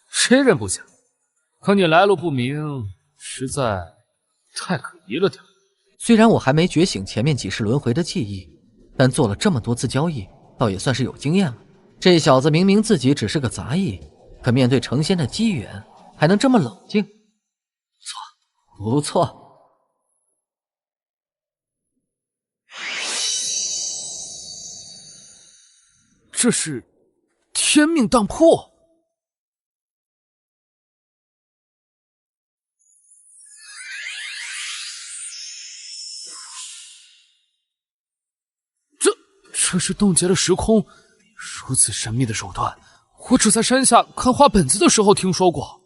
谁人不想？可你来路不明，实在太可疑了点。虽然我还没觉醒前面几世轮回的记忆，但做了这么多次交易，倒也算是有经验了。这小子明明自己只是个杂役，可面对成仙的机缘，还能这么冷静，不错。这是天命当铺。这是冻结了时空，如此神秘的手段，我只在山下看画本子的时候听说过。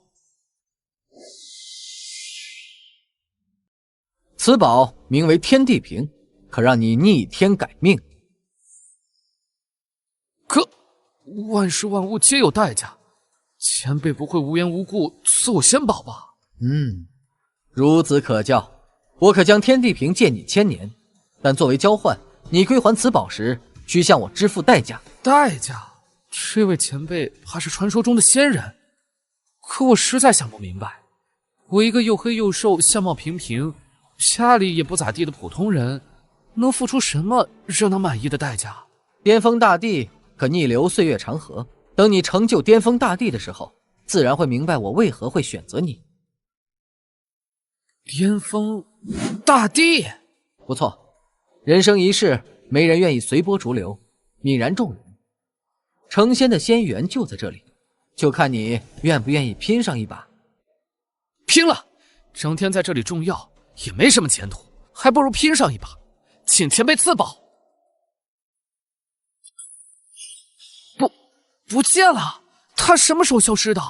此宝名为天地瓶，可让你逆天改命。可万事万物皆有代价，前辈不会无缘无故赐我仙宝吧？孺子可教。我可将天地瓶借你1000年，但作为交换，你归还此宝时，需向我支付代价。代价？这位前辈还是传说中的仙人，可我实在想不明白，我一个又黑又瘦、相貌平平、家里也不咋地的普通人，能付出什么让他满意的代价？巅峰大帝可逆流岁月长河，等你成就巅峰大帝的时候，自然会明白我为何会选择你。巅峰大帝，不错，人生一世，没人愿意随波逐流，泯然众人。成仙的仙缘就在这里，就看你愿不愿意拼上一把。拼了！整天在这里种药也没什么前途，还不如拼上一把，请前辈赐宝。不见了，他什么时候消失的？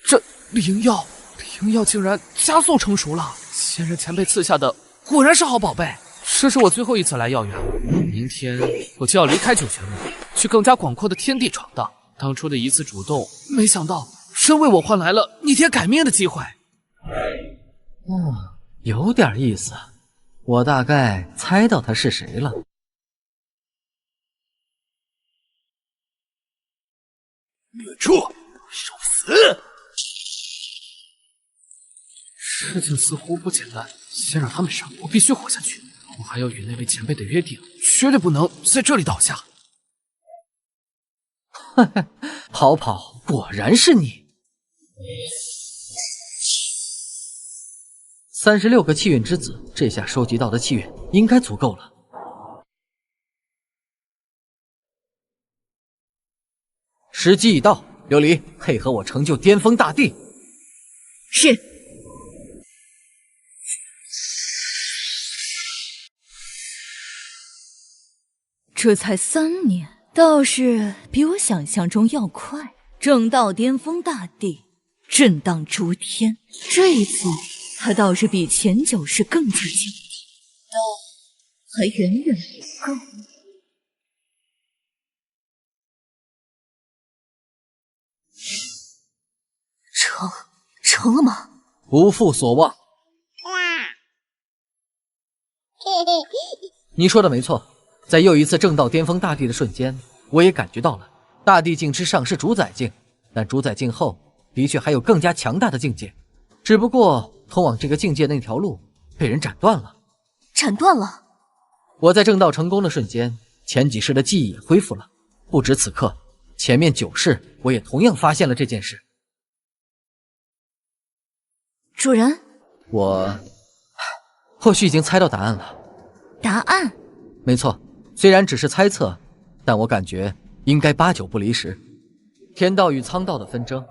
这灵药竟然加速成熟了！仙人前辈赐下的果然是好宝贝。这是我最后一次来药园，明天我就要离开九泉门，去更加广阔的天地闯荡。当初的一次主动，没想到真为我换来了逆天改命的机会。有点意思，我大概猜到他是谁了。孽畜，受死！事情似乎不简单，先让他们上，我必须活下去。我还有与那位前辈的约定，绝对不能在这里倒下。跑跑，果然是你！36个气运之子，这下收集到的气运应该足够了。时机已到，琉璃，配合我成就巅峰大帝。是。这才3年，倒是比我想象中要快。正道巅峰大帝，震荡诸天，这一次他倒是比前9世更加强大，但还远远不够。成了吗？不负所望。你说的没错。在又一次正道巅峰大帝的瞬间，我也感觉到了大帝境之上是主宰境，但主宰境后的确还有更加强大的境界，只不过通往这个境界的那条路被人斩断了。斩断了？我在正道成功的瞬间，前几世的记忆也恢复了。不止此刻，前面9世我也同样发现了这件事。主人，我或许已经猜到答案了。答案？没错。虽然只是猜测，但我感觉应该8九不离10。天道与苍道的纷争，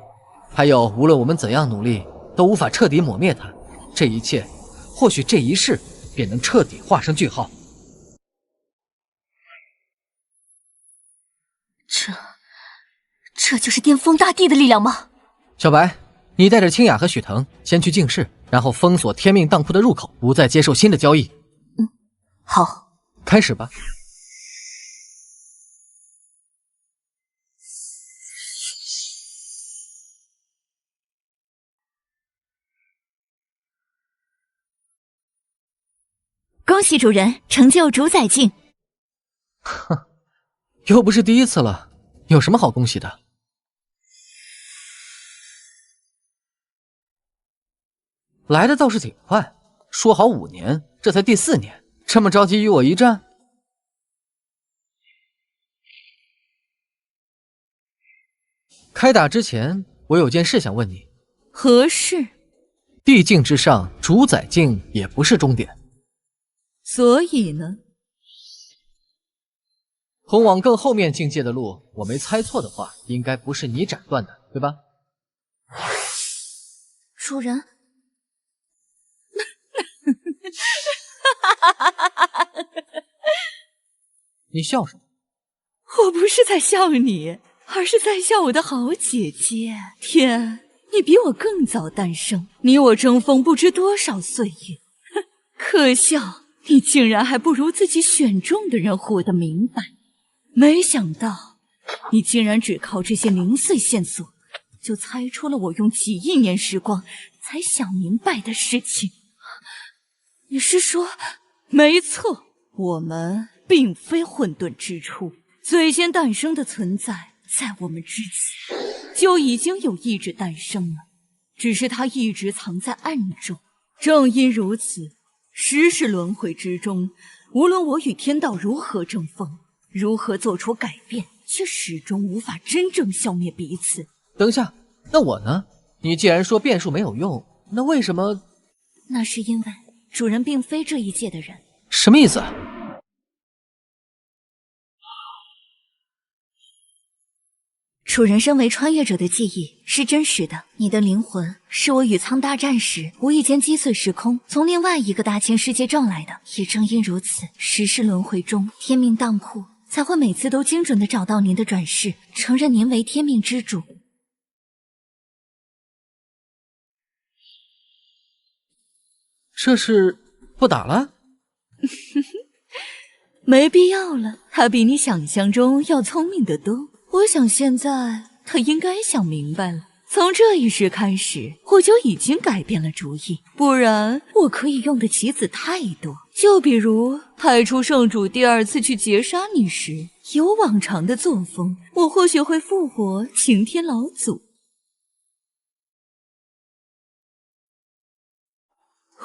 还有无论我们怎样努力，都无法彻底抹灭它。这一切，或许这一世便能彻底画上句号。这就是巅峰大帝的力量吗？小白，你带着清雅和许腾先去净室，然后封锁天命当铺的入口，不再接受新的交易。好，开始吧。恭喜主人成就主宰境。哼，又不是第一次了，有什么好恭喜的？来的倒是挺快，说好5年，这才第4年，这么着急与我一战？开打之前，我有件事想问你。何事？地境之上，主宰境也不是终点。所以呢？通往更后面境界的路，我没猜错的话，应该不是你斩断的，对吧？主人，你笑什么？我不是在笑你，而是在笑我的好姐姐。天，你比我更早诞生，你我争锋不知多少岁月。哼，可笑，你竟然还不如自己选中的人活得明白。没想到，你竟然只靠这些零碎线索，就猜出了我用几亿年时光才想明白的事情。你是说？没错，我们并非混沌之初，最先诞生的存在，在我们之前就已经有意志诞生了，只是它一直藏在暗中。正因如此，十世轮回之中，无论我与天道如何争锋，如何做出改变，却始终无法真正消灭彼此。等一下，那我呢？你既然说变数没有用，那为什么？那是因为主人并非这一界的人。什么意思？主人身为穿越者的记忆是真实的，你的灵魂是我与苍大战时无意间击碎时空，从另外一个大千世界撞来的。也正因如此，十世轮回中天命当铺才会每次都精准地找到您的转世，承认您为天命之主。这是不打了？没必要了，他比你想象中要聪明得多。我想现在他应该想明白了，从这一时开始，我就已经改变了主意，不然我可以用的棋子太多。就比如派出圣主第二次去劫杀你时，有往常的作风，我或许会复活擎天老祖。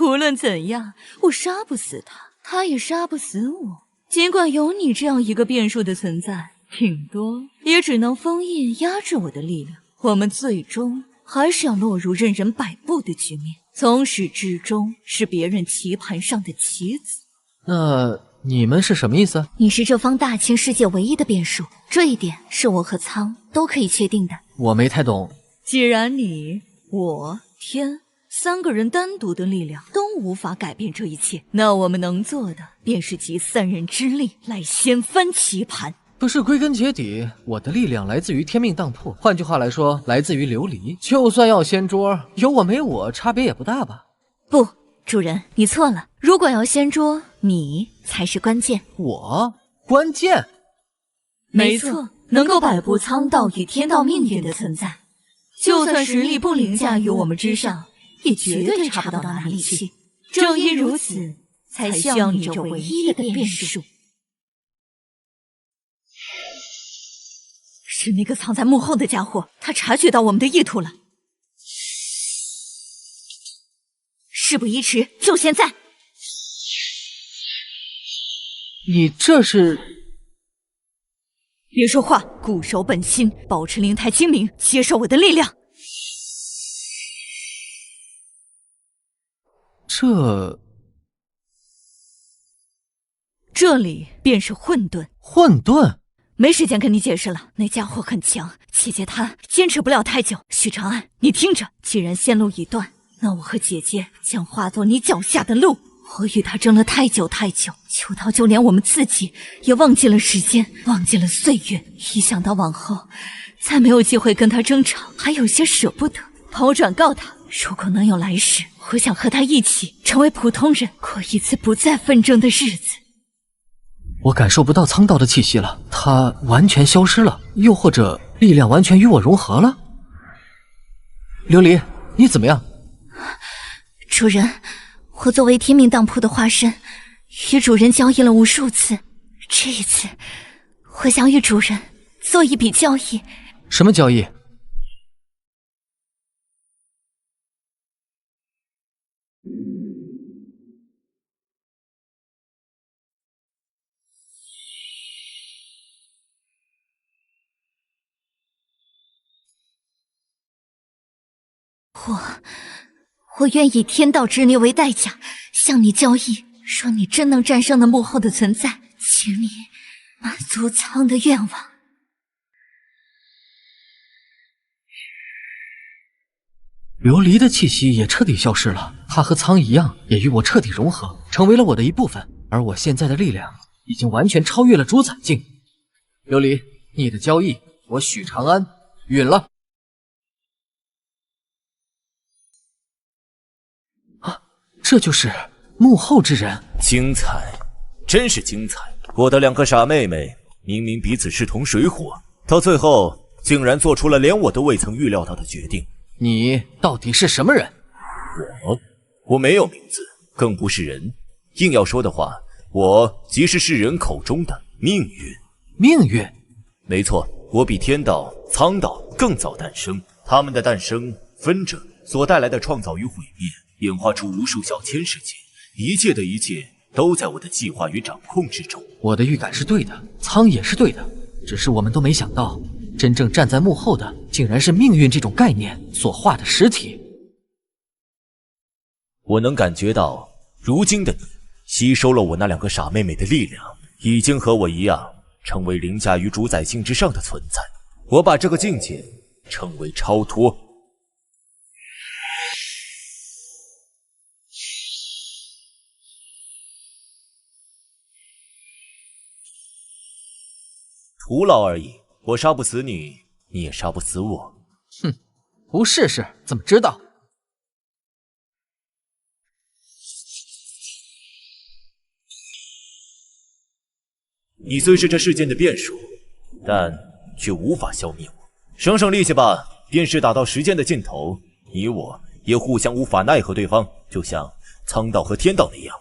无论怎样，我杀不死他，他也杀不死我。尽管有你这样一个变数的存在，顶多也只能封印压制我的力量。我们最终还是要落入任人摆布的局面，从始至终是别人棋盘上的棋子。那你们是什么意思？你是这方大千世界唯一的变数，这一点是我和苍都可以确定的。我没太懂。既然你、我、天三个人单独的力量都无法改变这一切，那我们能做的便是集三人之力来掀翻棋盘。不是，归根结底，我的力量来自于天命当铺，换句话来说，来自于琉璃。就算要掀桌，有我没我，差别也不大吧？不，主人，你错了。如果要掀桌，你才是关键。我？关键？没错，能够摆布苍道与天道命运的存在，就算实力不凌驾于我们之上，也绝对差不到哪里去。正因如此，才需要你这唯一的变数。是那个藏在幕后的家伙，他察觉到我们的意图了。事不宜迟，就现在！你这是……别说话，固守本心，保持灵台清明，接受我的力量。这里便是混沌。混沌？没时间跟你解释了，那家伙很强，姐姐她坚持不了太久。许长安，你听着，既然线路已断，那我和姐姐将化作你脚下的路。我与他争了太久，久到就连我们自己也忘记了时间，忘记了岁月。一想到往后再没有机会跟他争吵，还有些舍不得。跑转告他，如果能有来世，我想和他一起成为普通人，过一次不再纷争的日子。我感受不到苍道的气息了，他完全消失了，又或者力量完全与我融合了。琉璃，你怎么样？主人，我作为天命当铺的化身，与主人交易了无数次，这一次，我想与主人做一笔交易。什么交易？我愿以天道之力为代价，向你交易。若你真能战胜那幕后的存在，请你满足苍的愿望。琉璃的气息也彻底消失了，他和苍一样，也与我彻底融合，成为了我的一部分。而我现在的力量已经完全超越了主宰境。琉璃，你的交易，我许长安允了。这就是幕后之人。精彩，真是精彩！我的两个傻妹妹，明明彼此势同水火，到最后竟然做出了连我都未曾预料到的决定。你到底是什么人？我没有名字，更不是人。硬要说的话，我即是世人口中的命运。命运？没错，我比天道、苍道更早诞生。他们的诞生、纷争所带来的创造与毁灭，演化出无数小千世界，一切的一切都在我的计划与掌控之中。我的预感是对的，苍也是对的，只是我们都没想到，真正站在幕后的，竟然是命运这种概念所化的实体。我能感觉到，如今的你吸收了我那两个傻妹妹的力量，已经和我一样，成为凌驾于主宰性之上的存在。我把这个境界称为超脱。徒劳而已，我杀不死你，你也杀不死我。哼，不试试怎么知道？你虽是这世间的变数，但却无法消灭我。省省力气吧，电视打到时间的尽头，你我也互相无法奈何对方，就像苍道和天道那样。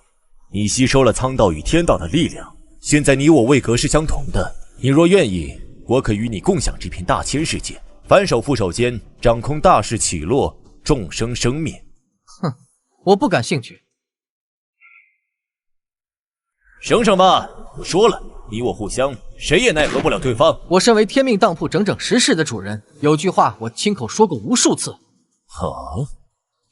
你吸收了苍道与天道的力量，现在你我位格是相同的。你若愿意，我可与你共享这片大千世界，反手覆手间，掌控大势起落，众生生灭。哼，我不感兴趣。省省吧，我说了，你我互相，谁也奈何不了对方。我身为天命当铺整整10世的主人，有句话我亲口说过无数次。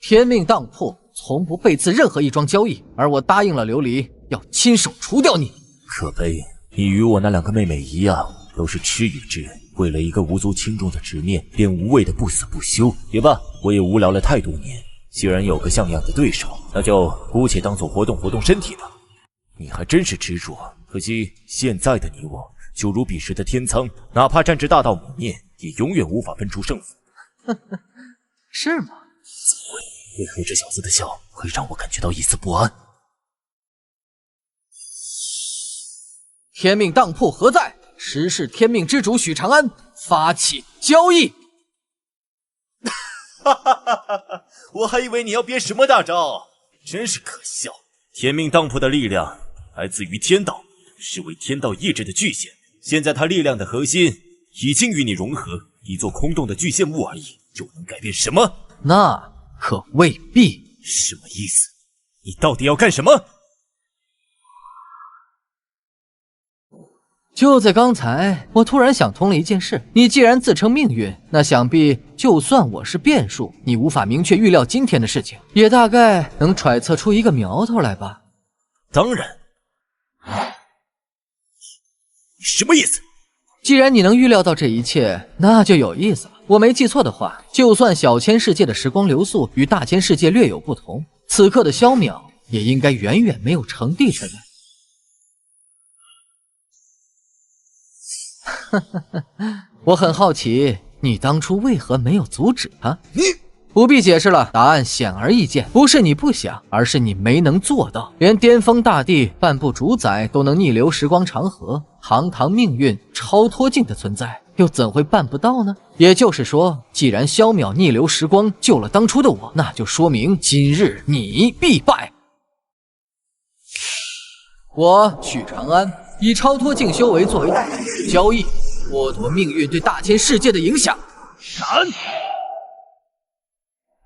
天命当铺从不背刺任何一桩交易，而我答应了琉璃，要亲手除掉你。可悲，你与我那两个妹妹一样，都是痴与智，为了一个无足轻重的执念，便无谓的不死不休。也罢，我也无聊了太多年，既然有个像样的对手，那就姑且当做活动活动身体吧。你还真是执着，可惜现在的你我就如彼时的天苍，哪怕战至大道泯灭，也永远无法分出胜负。是吗？怎么会？为何这小子的笑会让我感觉到一丝不安？天命当铺何在？10世天命之主许长安发起交易。我还以为你要编什么大招，真是可笑。天命当铺的力量来自于天道，是为天道意志的巨献。现在它力量的核心已经与你融合，一座空洞的巨献物而已，就能改变什么？那可未必。什么意思？你到底要干什么？就在刚才，我突然想通了一件事。你既然自称命运，那想必就算我是变数，你无法明确预料今天的事情，也大概能揣测出一个苗头来吧？当然。你什么意思？既然你能预料到这一切，那就有意思了。我没记错的话，就算小千世界的时光流速与大千世界略有不同，此刻的萧淼也应该远远没有成帝才对。我很好奇，你当初为何没有阻止他？你不必解释了，答案显而易见，不是你不想，而是你没能做到。连巅峰大帝半步主宰都能逆流时光长河，堂堂命运超脱境的存在，又怎会办不到呢？也就是说，既然萧淼逆流时光救了当初的我，那就说明今日你必败。我许长安以超脱境修为作为代价交易，剥夺命运对大千世界的影响。闪！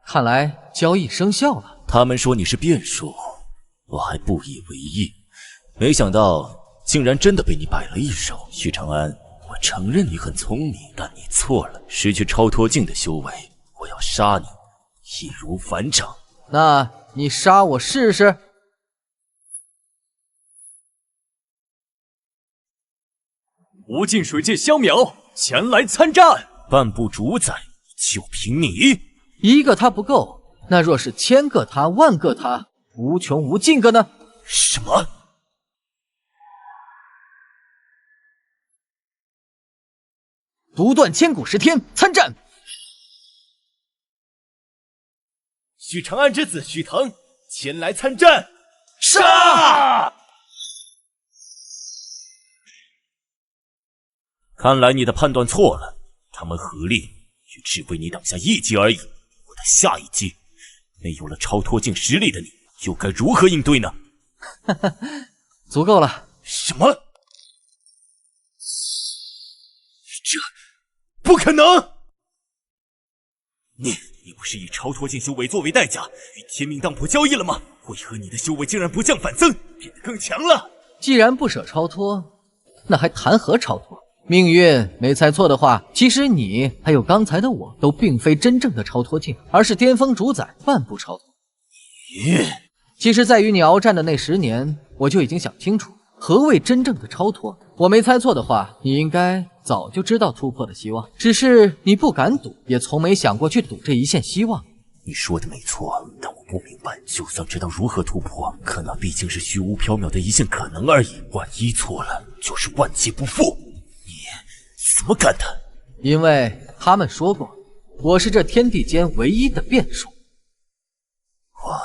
看来交易生效了。他们说你是变数，我还不以为意，没想到竟然真的被你摆了一手。许长安，我承认你很聪明，但你错了。失去超脱境的修为，我要杀你，易如反掌。那你杀我试试？无尽水界萧淼前来参战，半步主宰，就凭你一个他不够，那若是1000个他、10000个他、无穷无尽个呢？什么？独断千古10天，参战！许长安之子许腾，前来参战。杀！看来你的判断错了，他们合力也只为你挡下一击而已。我的下一击，没有了超脱境实力的你，又该如何应对呢？足够了。什么？这不可能！你不是以超脱境修为作为代价与天命当铺交易了吗？为何你的修为竟然不降反增，变得更强了？既然不舍超脱，那还谈何超脱？命运没猜错的话，其实你还有刚才的我都并非真正的超脱境，而是巅峰主宰半步超脱。其实在与你鏖战的那10年，我就已经想清楚何谓真正的超脱。我没猜错的话，你应该早就知道突破的希望，只是你不敢赌，也从没想过去赌这一线希望。你说的没错，但我不明白，就算知道如何突破，可那毕竟是虚无缥缈的一线可能而已。万一错了，就是万劫不复。你怎么敢的？因为他们说过，我是这天地间唯一的变数。我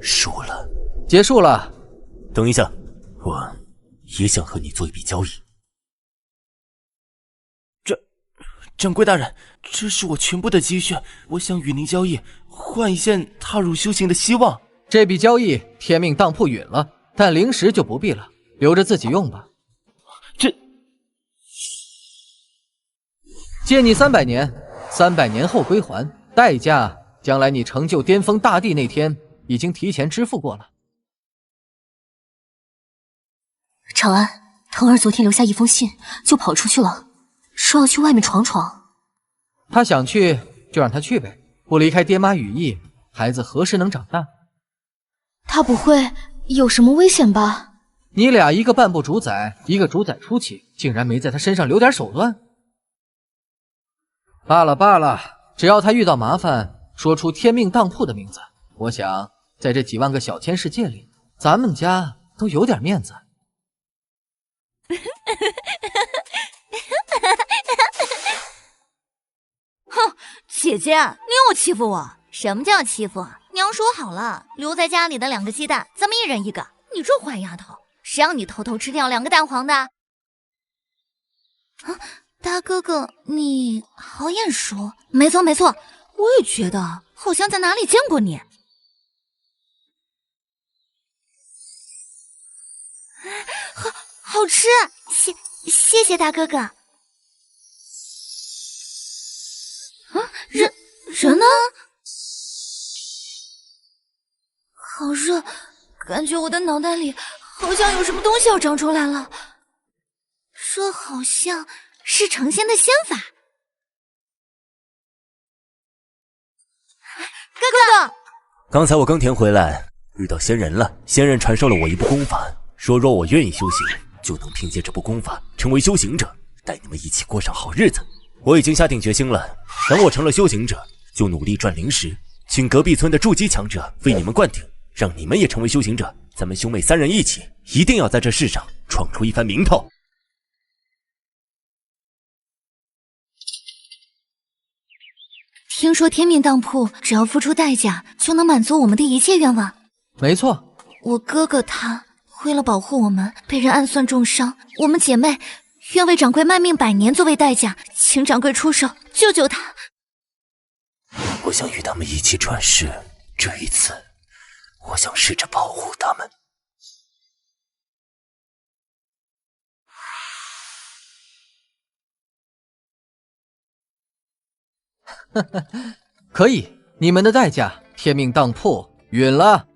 输了，结束了。等一下，我也想和你做一笔交易。掌柜大人，这是我全部的积蓄，我想与您交易，换一线踏入修行的希望。这笔交易天命当铺允了，但灵石就不必了，留着自己用吧。借你300年，300年后归还，代价将来你成就巅峰大帝那天已经提前支付过了。长安，腾儿昨天留下一封信就跑出去了，说要去外面闯闯。他想去就让他去呗，不离开爹妈羽翼，孩子何时能长大？他不会有什么危险吧？你俩一个半步主宰，一个主宰初期，竟然没在他身上留点手段？罢了罢了，只要他遇到麻烦，说出天命当铺的名字，我想在这几万个小千世界里，咱们家都有点面子。哼，姐姐，你又欺负我！什么叫欺负？娘说好了，留在家里的2个鸡蛋，咱们1人1个。你这坏丫头，谁让你偷偷吃掉2个蛋黄的？啊，大哥哥，你好眼熟。没错没错，我也觉得好像在哪里见过你。好吃，谢谢大哥哥。啊，人呢？好热，感觉我的脑袋里好像有什么东西要长出来了。这好像是成仙的仙法。哥哥，刚才我耕田回来，遇到仙人了。仙人传授了我一部功法，说若我愿意修行，就能凭借这部功法成为修行者，带你们一起过上好日子。我已经下定决心了，等我成了修行者，就努力赚灵石，请隔壁村的筑基强者为你们灌顶，让你们也成为修行者。咱们兄妹3人一起，一定要在这世上闯出一番名头。听说天命当铺只要付出代价，就能满足我们的一切愿望。没错，我哥哥他为了保护我们，被人暗算重伤，我们姐妹愿为掌柜卖命100年作为代价，请掌柜出手救救他。我想与他们一起转世，这一次，我想试着保护他们。可以，你们的代价，天命当铺允了。